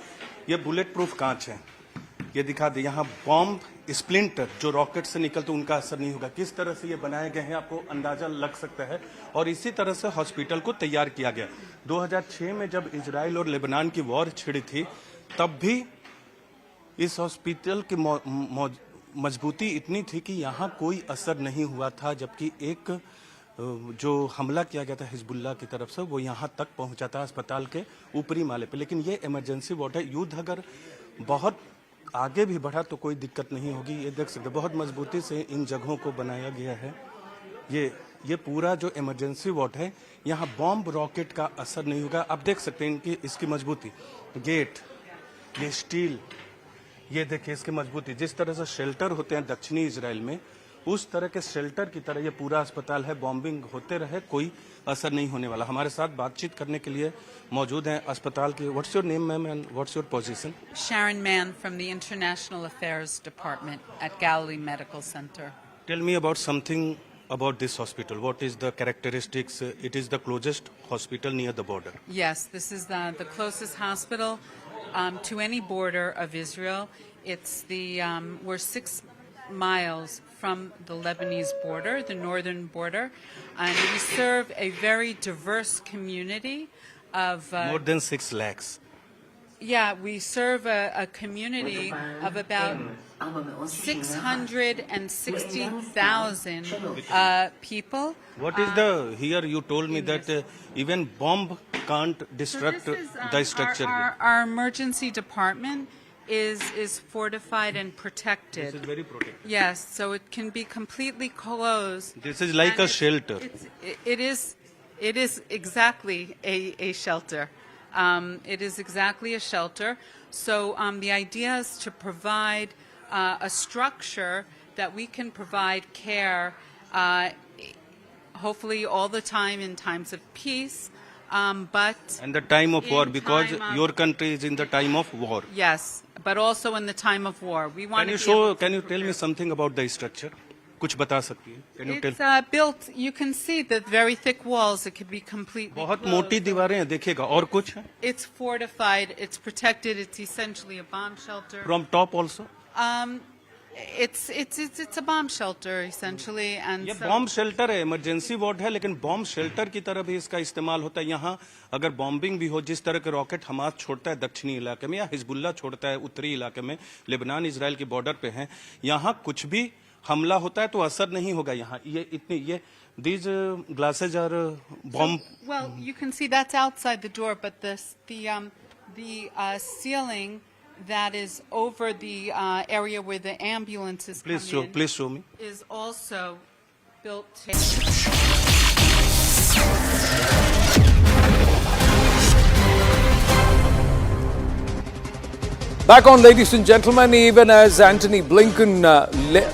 ये बुलेट प्रूफ कांच है। ये दिखा दे, यहाँ बॉम्ब स्प्लिंटर जो रॉकेट से निकलते उनका असर नहीं होगा। किस तरह से ये बनाए गए हैं आपको अंदाजा लग सकता है। और इसी तरह से हॉस्पिटल को तैयार किया गया। 2006 में जब इजराइल और लेबनान की वॉर छिड़ी थी तब भी इस हॉस्पिटल की मजबूती इतनी थी कि यहाँ कोई असर नहीं हुआ था, जबकि एक जो हमला किया गया था हिजबुल्लाह की तरफ से वो यहाँ तक पहुँचा था अस्पताल के ऊपरी माले पे। लेकिन ये इमरजेंसी वार्ड है। युद्ध अगर बहुत आगे भी बढ़ा तो कोई दिक्कत नहीं होगी। ये देख सकते बहुत मजबूती से इन जगहों को बनाया गया है। ये पूरा जो इमरजेंसी वार्ड है, यहाँ बॉम्ब रॉकेट का असर नहीं होगा। आप देख सकते हैं इसकी मजबूती, गेट, ये स्टील, ये देखिए इसकी मजबूती। जिस तरह से शेल्टर होते हैं दक्षिणी इजराइल में, उस तरह के शेल्टर की तरह ये पूरा अस्पताल है। बॉम्बिंग होते रहे, कोई असर नहीं होने वाला। हमारे साथ बातचीत करने के लिए मौजूद हैं अस्पताल के। What's your name ma'am and what's your position? Sharon Mann from the International Affairs Department at Galilee Medical Center. Tell me about something about this hospital. What is the characteristics? It is the closest hospital near the border. Yes, this is the closest hospital to any border of Israel. It's we're 6 miles from the Lebanese border, the northern border, and we serve a very diverse community of more than 6 lakhs. Yeah, we serve a community of about 660,000 people. What is the, here you told me that even bomb can't destruct the structure. Our emergency department is fortified and protected. This is very protected. Yes, so it can be completely closed. This is like And a shelter. It is exactly a shelter. It is exactly a shelter. So the idea is to provide a structure that we can provide care, hopefully all the time in times of peace, but And the time of war, in because time of- your country is in the time of war. yes, but also in the time of war. We want Can you tell me something about the structure? कुछ बता सकती है? Can you tell? It's built. You can see the very thick walls. It could be completely. बहुत closed. मोटी दीवारें हैं, देखिएगा. और कुछ है? It's fortified. It's protected. It's essentially a bomb shelter. From top also? It's a bomb shelter essentially, and ये so, bomb shelter है, इमरजेंसी वार्ड है, लेकिन बॉम्ब शेल्टर की तरह भी इसका इस्तेमाल होता है. यहाँ अगर बॉम्बिंग भी हो, जिस तरह के रॉकेट हमास छोड़ता है दक्षिणी इलाके में या हिजबुल्ला छोड़ता है उत्तरी इलाके में, लेबनान इजराइल की बॉर्डर पे हैं, यहाँ कुछ भी हमला होता है तो असर नहीं होगा. यहाँ ये these glasses are bomb. well, you can see that's outside the door, but the ceiling that is over the area where the ambulances come in Please show me. is also built. Back on, ladies and gentlemen, even as Antony Blinken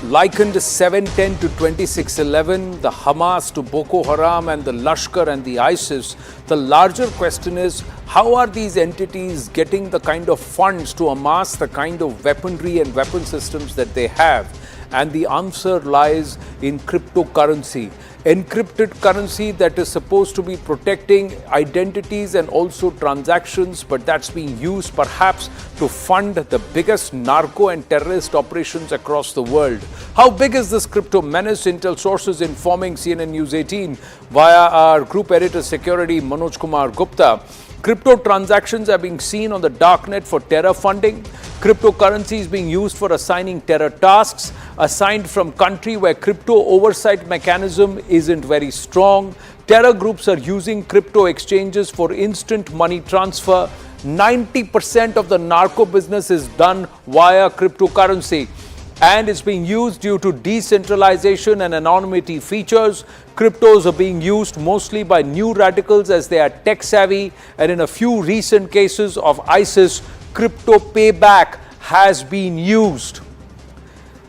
likened 7/10 to 26/11, the Hamas to Boko Haram and the Lashkar and the ISIS, the larger question is, how are these entities getting the kind of funds to amass the kind of weaponry and weapon systems that they have? And the answer lies in cryptocurrency. Encrypted currency that is supposed to be protecting identities and also transactions, but that's being used perhaps to fund the biggest narco and terrorist operations across the world. How big is this crypto menace? Intel sources informing CNN News 18 via our group editor security Manoj Kumar Gupta. Crypto transactions are being seen on the darknet for terror funding. Cryptocurrency is being used for assigning terror tasks assigned from country where crypto oversight mechanism isn't very strong. Terror groups are using crypto exchanges for instant money transfer. 90% of the narco business is done via cryptocurrency, and it's being used due to decentralization and anonymity features. Cryptos are being used mostly by new radicals as they are tech savvy, and in a few recent cases of ISIS, crypto payback has been used.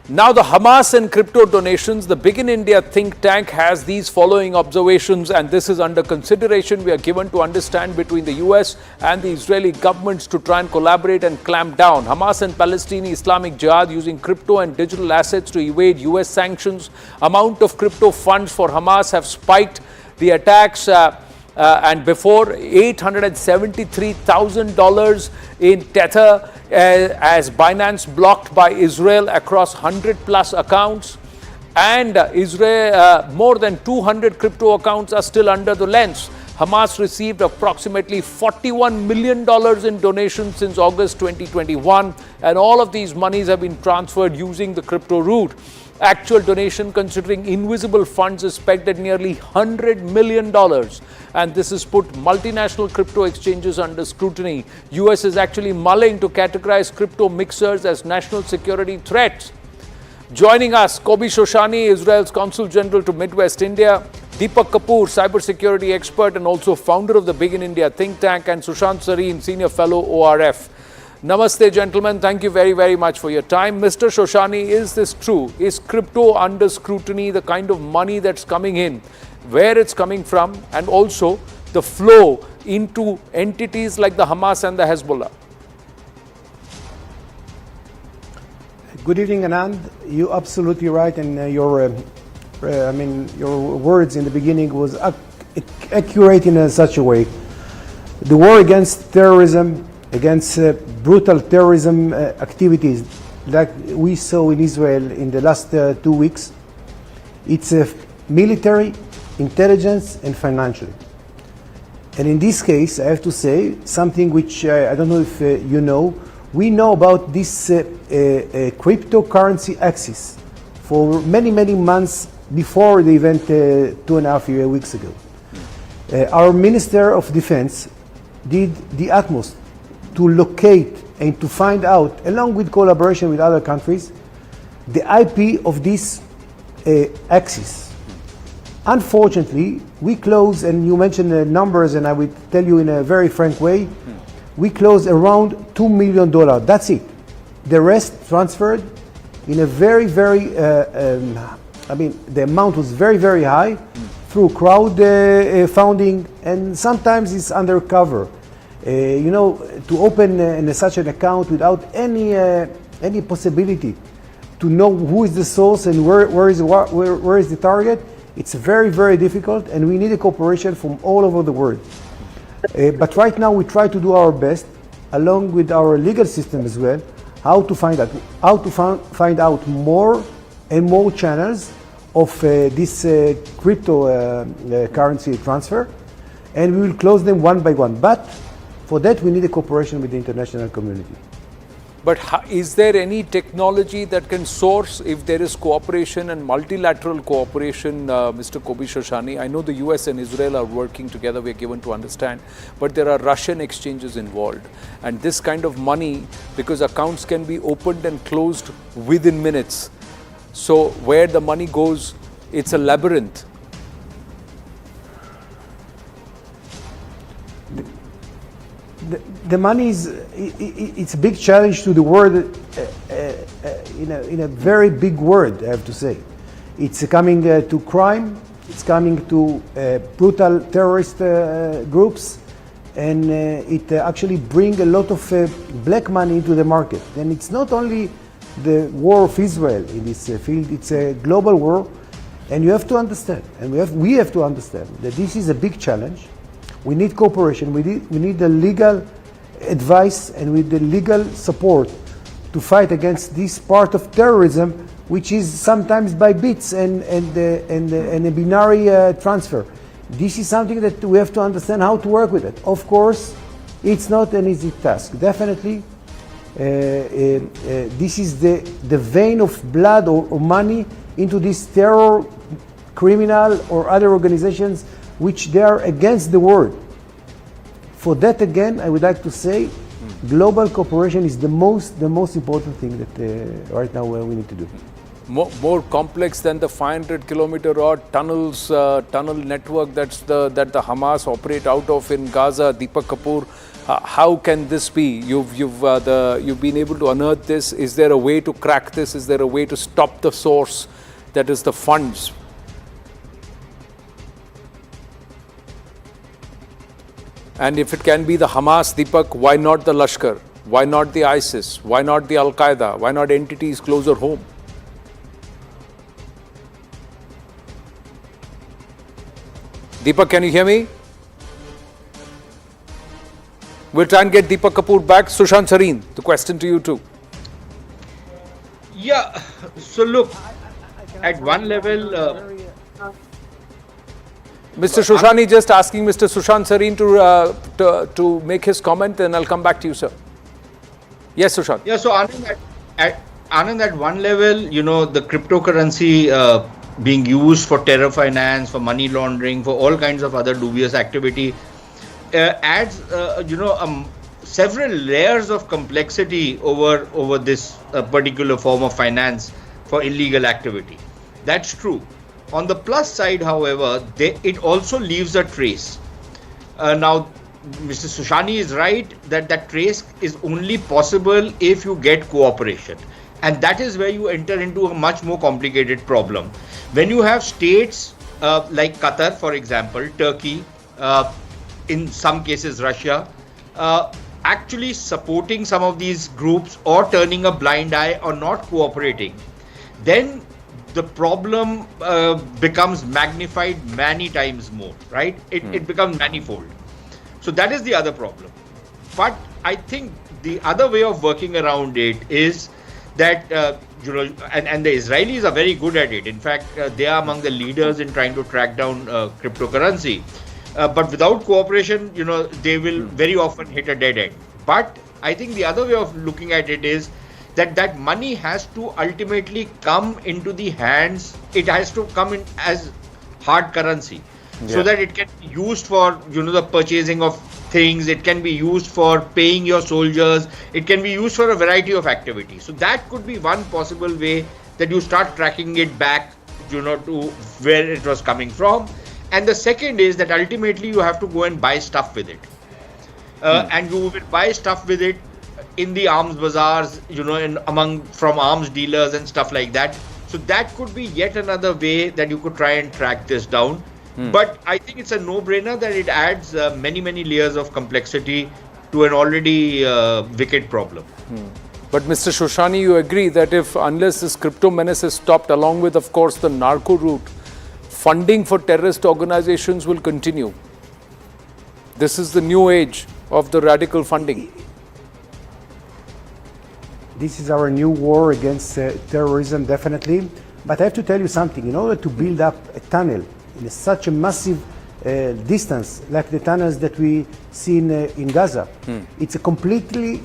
Now, the Hamas and crypto donations, the Begin India think tank has these following observations, and this is under consideration. We are given to understand between the US and the Israeli governments to try and collaborate and clamp down. Hamas and Palestinian Islamic Jihad using crypto and digital assets to evade US sanctions. Amount of crypto funds for Hamas have spiked. The attacks and before $873,000 in Tether as Binance blocked by Israel across 100 plus accounts, and Israel more than 200 crypto accounts are still under the lens. Hamas received approximately $41 million in donations since August 2021, and all of these monies have been transferred using the crypto route. Actual donation considering invisible funds is pegged at nearly $100 million, and this has put multinational crypto exchanges under scrutiny. US is actually mulling to categorize crypto mixers as national security threats. Joining us, Kobi Shoshani, Israel's Consul General to Midwest India, Deepak Kapoor, cybersecurity expert and also founder of the Begin India think tank, and Sushant Sareen, senior fellow ORF. Namaste, gentlemen. Thank you very, very much for your time. Mr. Shoshani, is this true? Is crypto under scrutiny, the kind of money that's coming in, where it's coming from, and also the flow into entities like the Hamas and the Hezbollah? Good evening, Anand. You're absolutely right, and your words in the beginning was accurate in such a way. The war against terrorism, against brutal terrorism activities like we saw in Israel in the last 2 weeks, it's military, intelligence, and financial. And in this case, I have to say something which I don't know if you know. We know about this cryptocurrency axis for many, many months before the event 2.5 weeks ago. Our Minister of Defense did the utmost to locate and to find out, along with collaboration with other countries, the IP of this axis. Unfortunately, we closed, and you mentioned the numbers, and I will tell you in a very frank way, we closed around $2 million. That's it. The rest transferred in a very, very, the amount was very, very high through crowd funding, and sometimes it's undercover. To open such an account without any possibility to know who is the source and where is the target, it's very, very difficult, and we need a cooperation from all over the world. But right now we try to do our best, along with our legal system as well, how to find out more and more channels of this cryptocurrency transfer, and we will close them one by one. But for that we need a cooperation with the international community. But is there any technology that can source if there is cooperation and multilateral cooperation, Mr. Kobi Shoshani? I know the US and Israel are working together, we are given to understand, but there are Russian exchanges involved. And this kind of money, because accounts can be opened and closed within minutes. So where the money goes, it's a labyrinth. The money it's a big challenge to the world, in a very big word, I have to say. It's coming to crime, it's coming to brutal terrorist groups, and it actually brings a lot of black money into the market. And it's not only the war of Israel in this field, it's a global war, and you have to understand, and we have to understand that this is a big challenge. We need cooperation, we need the legal advice and with the legal support to fight against this part of terrorism, which is sometimes by bits and a binary transfer. This is something that we have to understand how to work with it. Of course, it's not an easy task. Definitely, this is the vein of blood or money into this terror, criminal or other organizations which they are against the world. For that, again, I would like to say, global cooperation is the most important thing that right now we need to do. More complex than the 500-kilometer odd tunnel network that the Hamas operate out of in Gaza. Deepak Kapoor, how can this be? You've been able to unearth this. Is there a way to crack this? Is there a way to stop the source, that is the funds? And if it can be the Hamas, Deepak, why not the Lashkar? Why not the ISIS? Why not the Al-Qaeda? Why not entities closer home? Deepak, can you hear me? We'll try and get Deepak Kapoor back. Sushant Sareen, the question to you too. Yeah, so look, at one level... Mr. Shoshani just asking Mr. Sushant Sareen to make his comment, and I'll come back to you, sir. Yes, Sushant. Yeah, so Anand, at one level, the cryptocurrency being used for terror finance, for money laundering, for all kinds of other dubious activity adds, several layers of complexity over this particular form of finance for illegal activity. That's true. On the plus side, however, it also leaves a trace. Now, Mr. Sushani is right that that trace is only possible if you get cooperation. And that is where you enter into a much more complicated problem. When you have states like Qatar, for example, Turkey, in some cases Russia, actually supporting some of these groups or turning a blind eye or not cooperating, then the problem becomes magnified many times more, right? It becomes manifold. So that is the other problem. But I think the other way of working around it is that, and the Israelis are very good at it. In fact, they are among the leaders in trying to track down cryptocurrency. but without cooperation, they will very often hit a dead end. But I think the other way of looking at it is that money has to ultimately come into the hands. It has to come in as hard currency, so that it can be used for the purchasing of things. It can be used for paying your soldiers. It can be used for a variety of activities. So that could be one possible way that you start tracking it back, to where it was coming from. And the second is that ultimately you have to go and buy stuff with it, and you will buy stuff with it in the arms bazaars, from arms dealers and stuff like that. So that could be yet another way that you could try and track this down. But I think it's a no-brainer that it adds many layers of complexity to an already wicked problem. But Mr. Shoshani, you agree that unless this crypto menace is stopped, along with, of course, the narco route, funding for terrorist organizations will continue. This is the new age of the radical funding. This is our new war against terrorism, definitely. But I have to tell you something. In order to build up a tunnel in such a massive distance, like the tunnels that we see in Gaza, it's a completely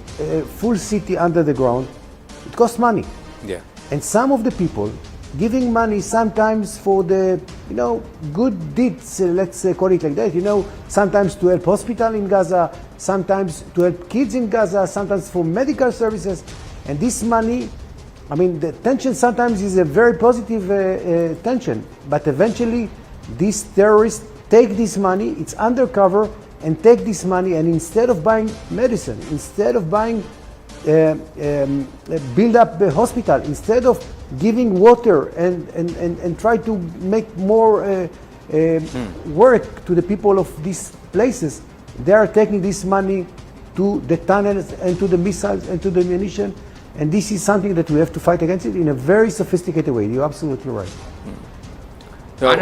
full city under the ground. It costs money. Yeah. And some of the people giving money sometimes for the good deeds, let's call it like that, sometimes to help hospital in Gaza, sometimes to help kids in Gaza, sometimes for medical services. And this money, the tension sometimes is a very positive tension, but eventually these terrorists take this money, it's undercover, and take this money, and instead of buying medicine, instead of buying build up the hospital, instead of giving water and try to make more work to the people of these places, they are taking this money to the tunnels and to the missiles and to the ammunition. And this is something that we have to fight against it in a very sophisticated way. You're absolutely right. So,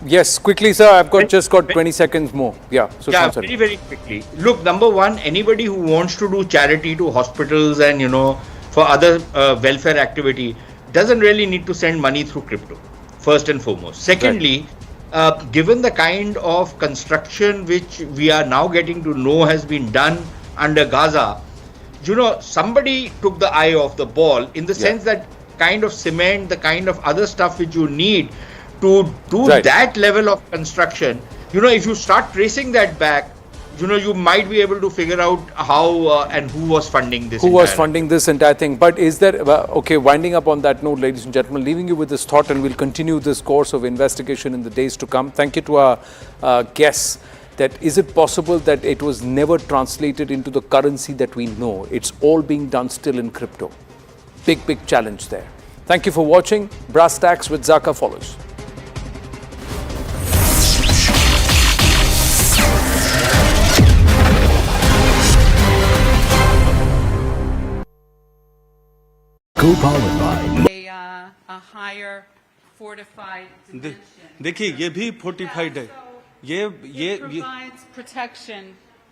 yes, quickly, sir. I've just got 20 seconds more. Yeah. So very quickly. Look, number one, anybody who wants to do charity to hospitals and for other welfare activity doesn't really need to send money through crypto. First and foremost. Secondly, given the kind of construction which we are now getting to know has been done under Gaza, somebody took the eye off the ball in the sense that kind of cement, the kind of other stuff which you need to do that level of construction, if you start tracing that back, you might be able to figure out how and who was funding this. Entire thing. But is there, winding up on that note, ladies and gentlemen, leaving you with this thought, and we'll continue this course of investigation in the days to come. Thank you to our guests. That is it possible that it was never translated into the currency that we know? It's all being done still in crypto. Big challenge there. Thank you for watching. Brass Tacks with Zaka follows. Co-powered by a higher fortified dimension. देखिए ये भी fortified है. It provides protection.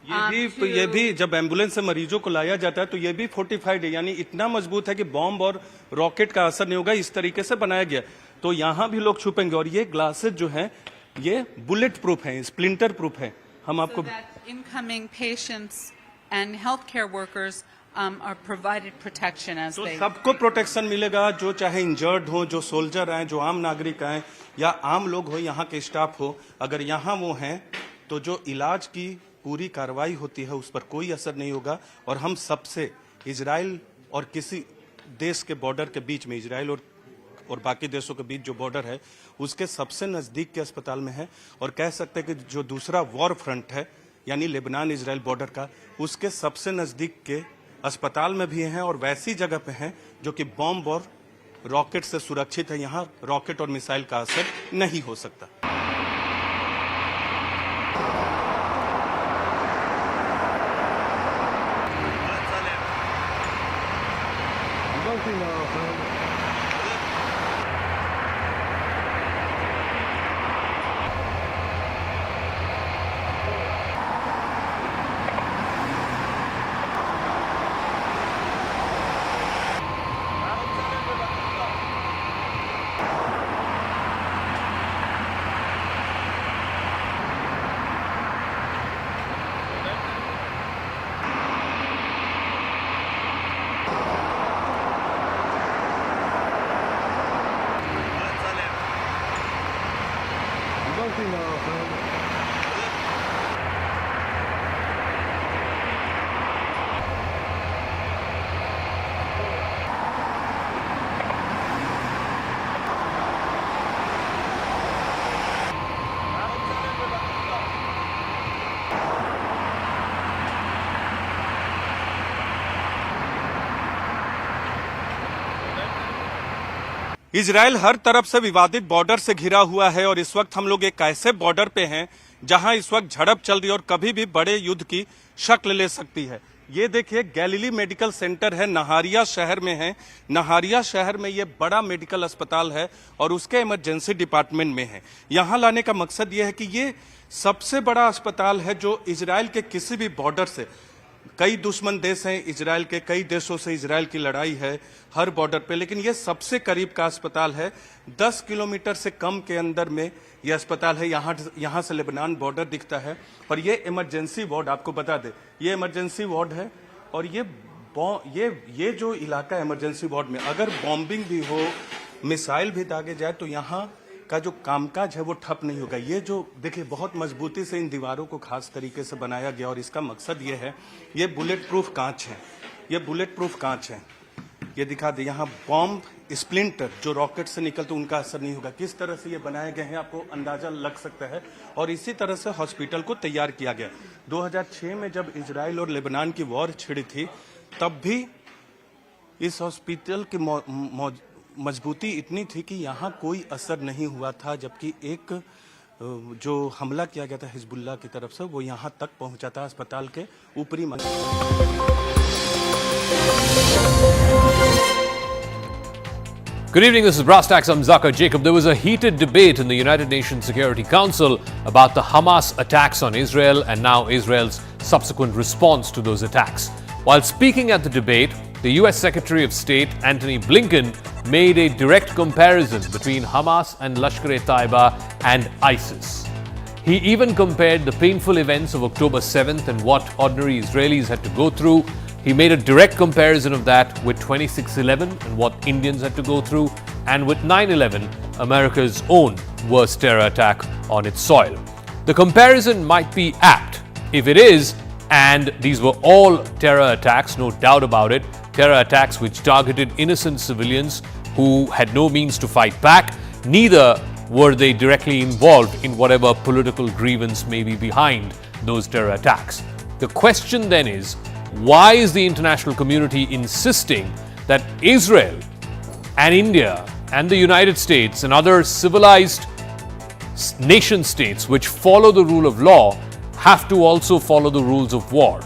ये भी जब ambulance से मरीजों को लाया जाता है तो ये भी फोर्टिफाइड है, यानी इतना मजबूत है कि बॉम्ब और रॉकेट का असर नहीं होगा. इस तरीके से बनाया गया. तो यहाँ भी लोग छुपेंगे. और ये ग्लासेस जो हैं ये बुलेट प्रूफ हैं, स्प्लिंटर प्रूफ हैं. हम आपको incoming patients and healthcare workers are provided protection as they. सबको प्रोटेक्शन मिलेगा, जो चाहे इंजर्ड हो, जो सोल्जर आए, जो आम नागरिक आए या आम लोग हो, यहाँ के स्टाफ हो. अगर यहाँ वो हैं तो जो इलाज की पूरी कार्रवाई होती है उस पर कोई असर नहीं होगा. और हम सबसे इजराइल और किसी देश के बॉर्डर के बीच में, इजराइल और बाकी देशों के बीच जो बॉर्डर है उसके सबसे नजदीक के अस्पताल में है. और कह सकते हैं कि जो दूसरा वॉर फ्रंट है यानी लेबनान इजराइल बॉर्डर का, उसके सबसे नजदीक के अस्पताल में भी हैं और वैसी जगह पे हैं जो कि बॉम्ब और रॉकेट से सुरक्षित है. यहाँ रॉकेट और मिसाइल का असर नहीं हो सकता. इजराइल हर तरफ से विवादित बॉर्डर से घिरा हुआ है और इस वक्त हम लोग एक ऐसे बॉर्डर पे हैं जहां इस वक्त झड़प चल रही है और कभी भी बड़े युद्ध की शक्ल ले सकती है। ये देखिए गैलीली मेडिकल सेंटर है, नहारिया शहर में है। नहारिया शहर में ये बड़ा मेडिकल अस्पताल है और उसके इमरजेंसी डिपार्टमेंट में है। यहाँ लाने का मकसद ये है कि ये सबसे बड़ा अस्पताल है जो इजराइल के किसी भी बॉर्डर से, कई दुश्मन देश हैं इजराइल के, कई देशों से इजराइल की लड़ाई है हर बॉर्डर पे, लेकिन ये सबसे करीब का अस्पताल है। 10 किलोमीटर से कम के अंदर में ये अस्पताल है। यहाँ से लेबनान बॉर्डर दिखता है और ये इमरजेंसी वार्ड, आपको बता दे, ये इमरजेंसी वार्ड है और ये जो इलाका इमरजेंसी वार्ड में अगर बॉम्बिंग भी हो, मिसाइल भी दागे जाए तो यहाँ का जो कामकाज है वो ठप नहीं होगा। ये जो देखिए बहुत मजबूती से इन दीवारों को खास तरीके से बनाया गया और इसका मकसद ये है, ये बुलेट प्रूफ कांच है, ये बुलेट प्रूफ कांच है। ये दिखा दे, यहाँ बॉम्ब स्प्लिंटर जो रॉकेट से निकलते उनका असर नहीं होगा। किस तरह से ये बनाए गए हैं आपको अंदाजा लग सकता है। और इसी तरह से हॉस्पिटल को तैयार किया गया। 2006 में जब इजराइल और लेबनान की वॉर छिड़ी थी तब भी इस हॉस्पिटल की मजबूती इतनी थी कि यहाँ कोई असर नहीं हुआ था, जबकि एक जो हमला किया गया था हिजबुल्लाह की तरफ से वो यहाँ तक पहुँचा था अस्पताल के ऊपरी Good evening, this is Brass Tacks. I'm Zaka Jacob. There was a heated debate in the United Nations Security Council about the Hamas attacks on Israel and now Israel's subsequent response to those attacks. While speaking at the debate, the US Secretary of State Antony Blinken made a direct comparison between Hamas and Lashkar-e-Taiba and ISIS. He even compared the painful events of October 7th and what ordinary Israelis had to go through. He made a direct comparison of that with 26/11 and what Indians had to go through, and with 9/11, America's own worst terror attack on its soil. The comparison might be apt. If it is, and these were all terror attacks, no doubt about it, terror attacks which targeted innocent civilians who had no means to fight back, neither were they directly involved in whatever political grievance may be behind those terror attacks. The question then is, why is the international community insisting that Israel and India and the United States and other civilized nation states which follow the rule of law have to also follow the rules of war?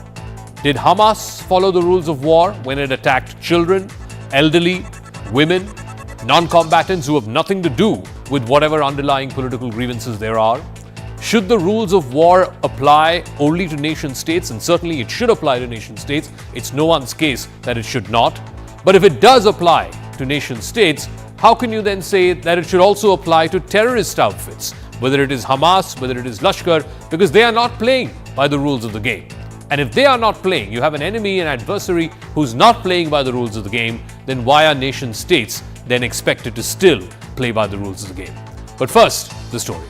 Did Hamas follow the rules of war when it attacked children, elderly, women, non-combatants who have nothing to do with whatever underlying political grievances there are? Should the rules of war apply only to nation states? And certainly it should apply to nation states. It's no one's case that it should not. But if it does apply to nation states, how can you then say that it should also apply to terrorist outfits, whether it is Hamas, whether it is Lashkar, because they are not playing by the rules of the game. And if they are not playing, you have an enemy, an adversary who's not playing by the rules of the game, then why are nation states then expected to still play by the rules of the game? But first, the story.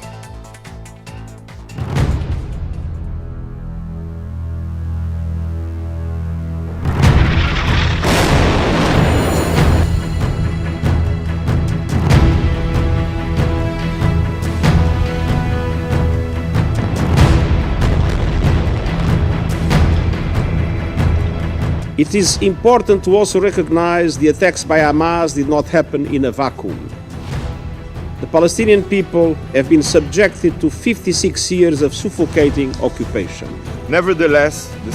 It is important to also recognize the attacks by Hamas did not happen in a vacuum. The Palestinian people have been subjected to 56 years of suffocating occupation. Nevertheless, the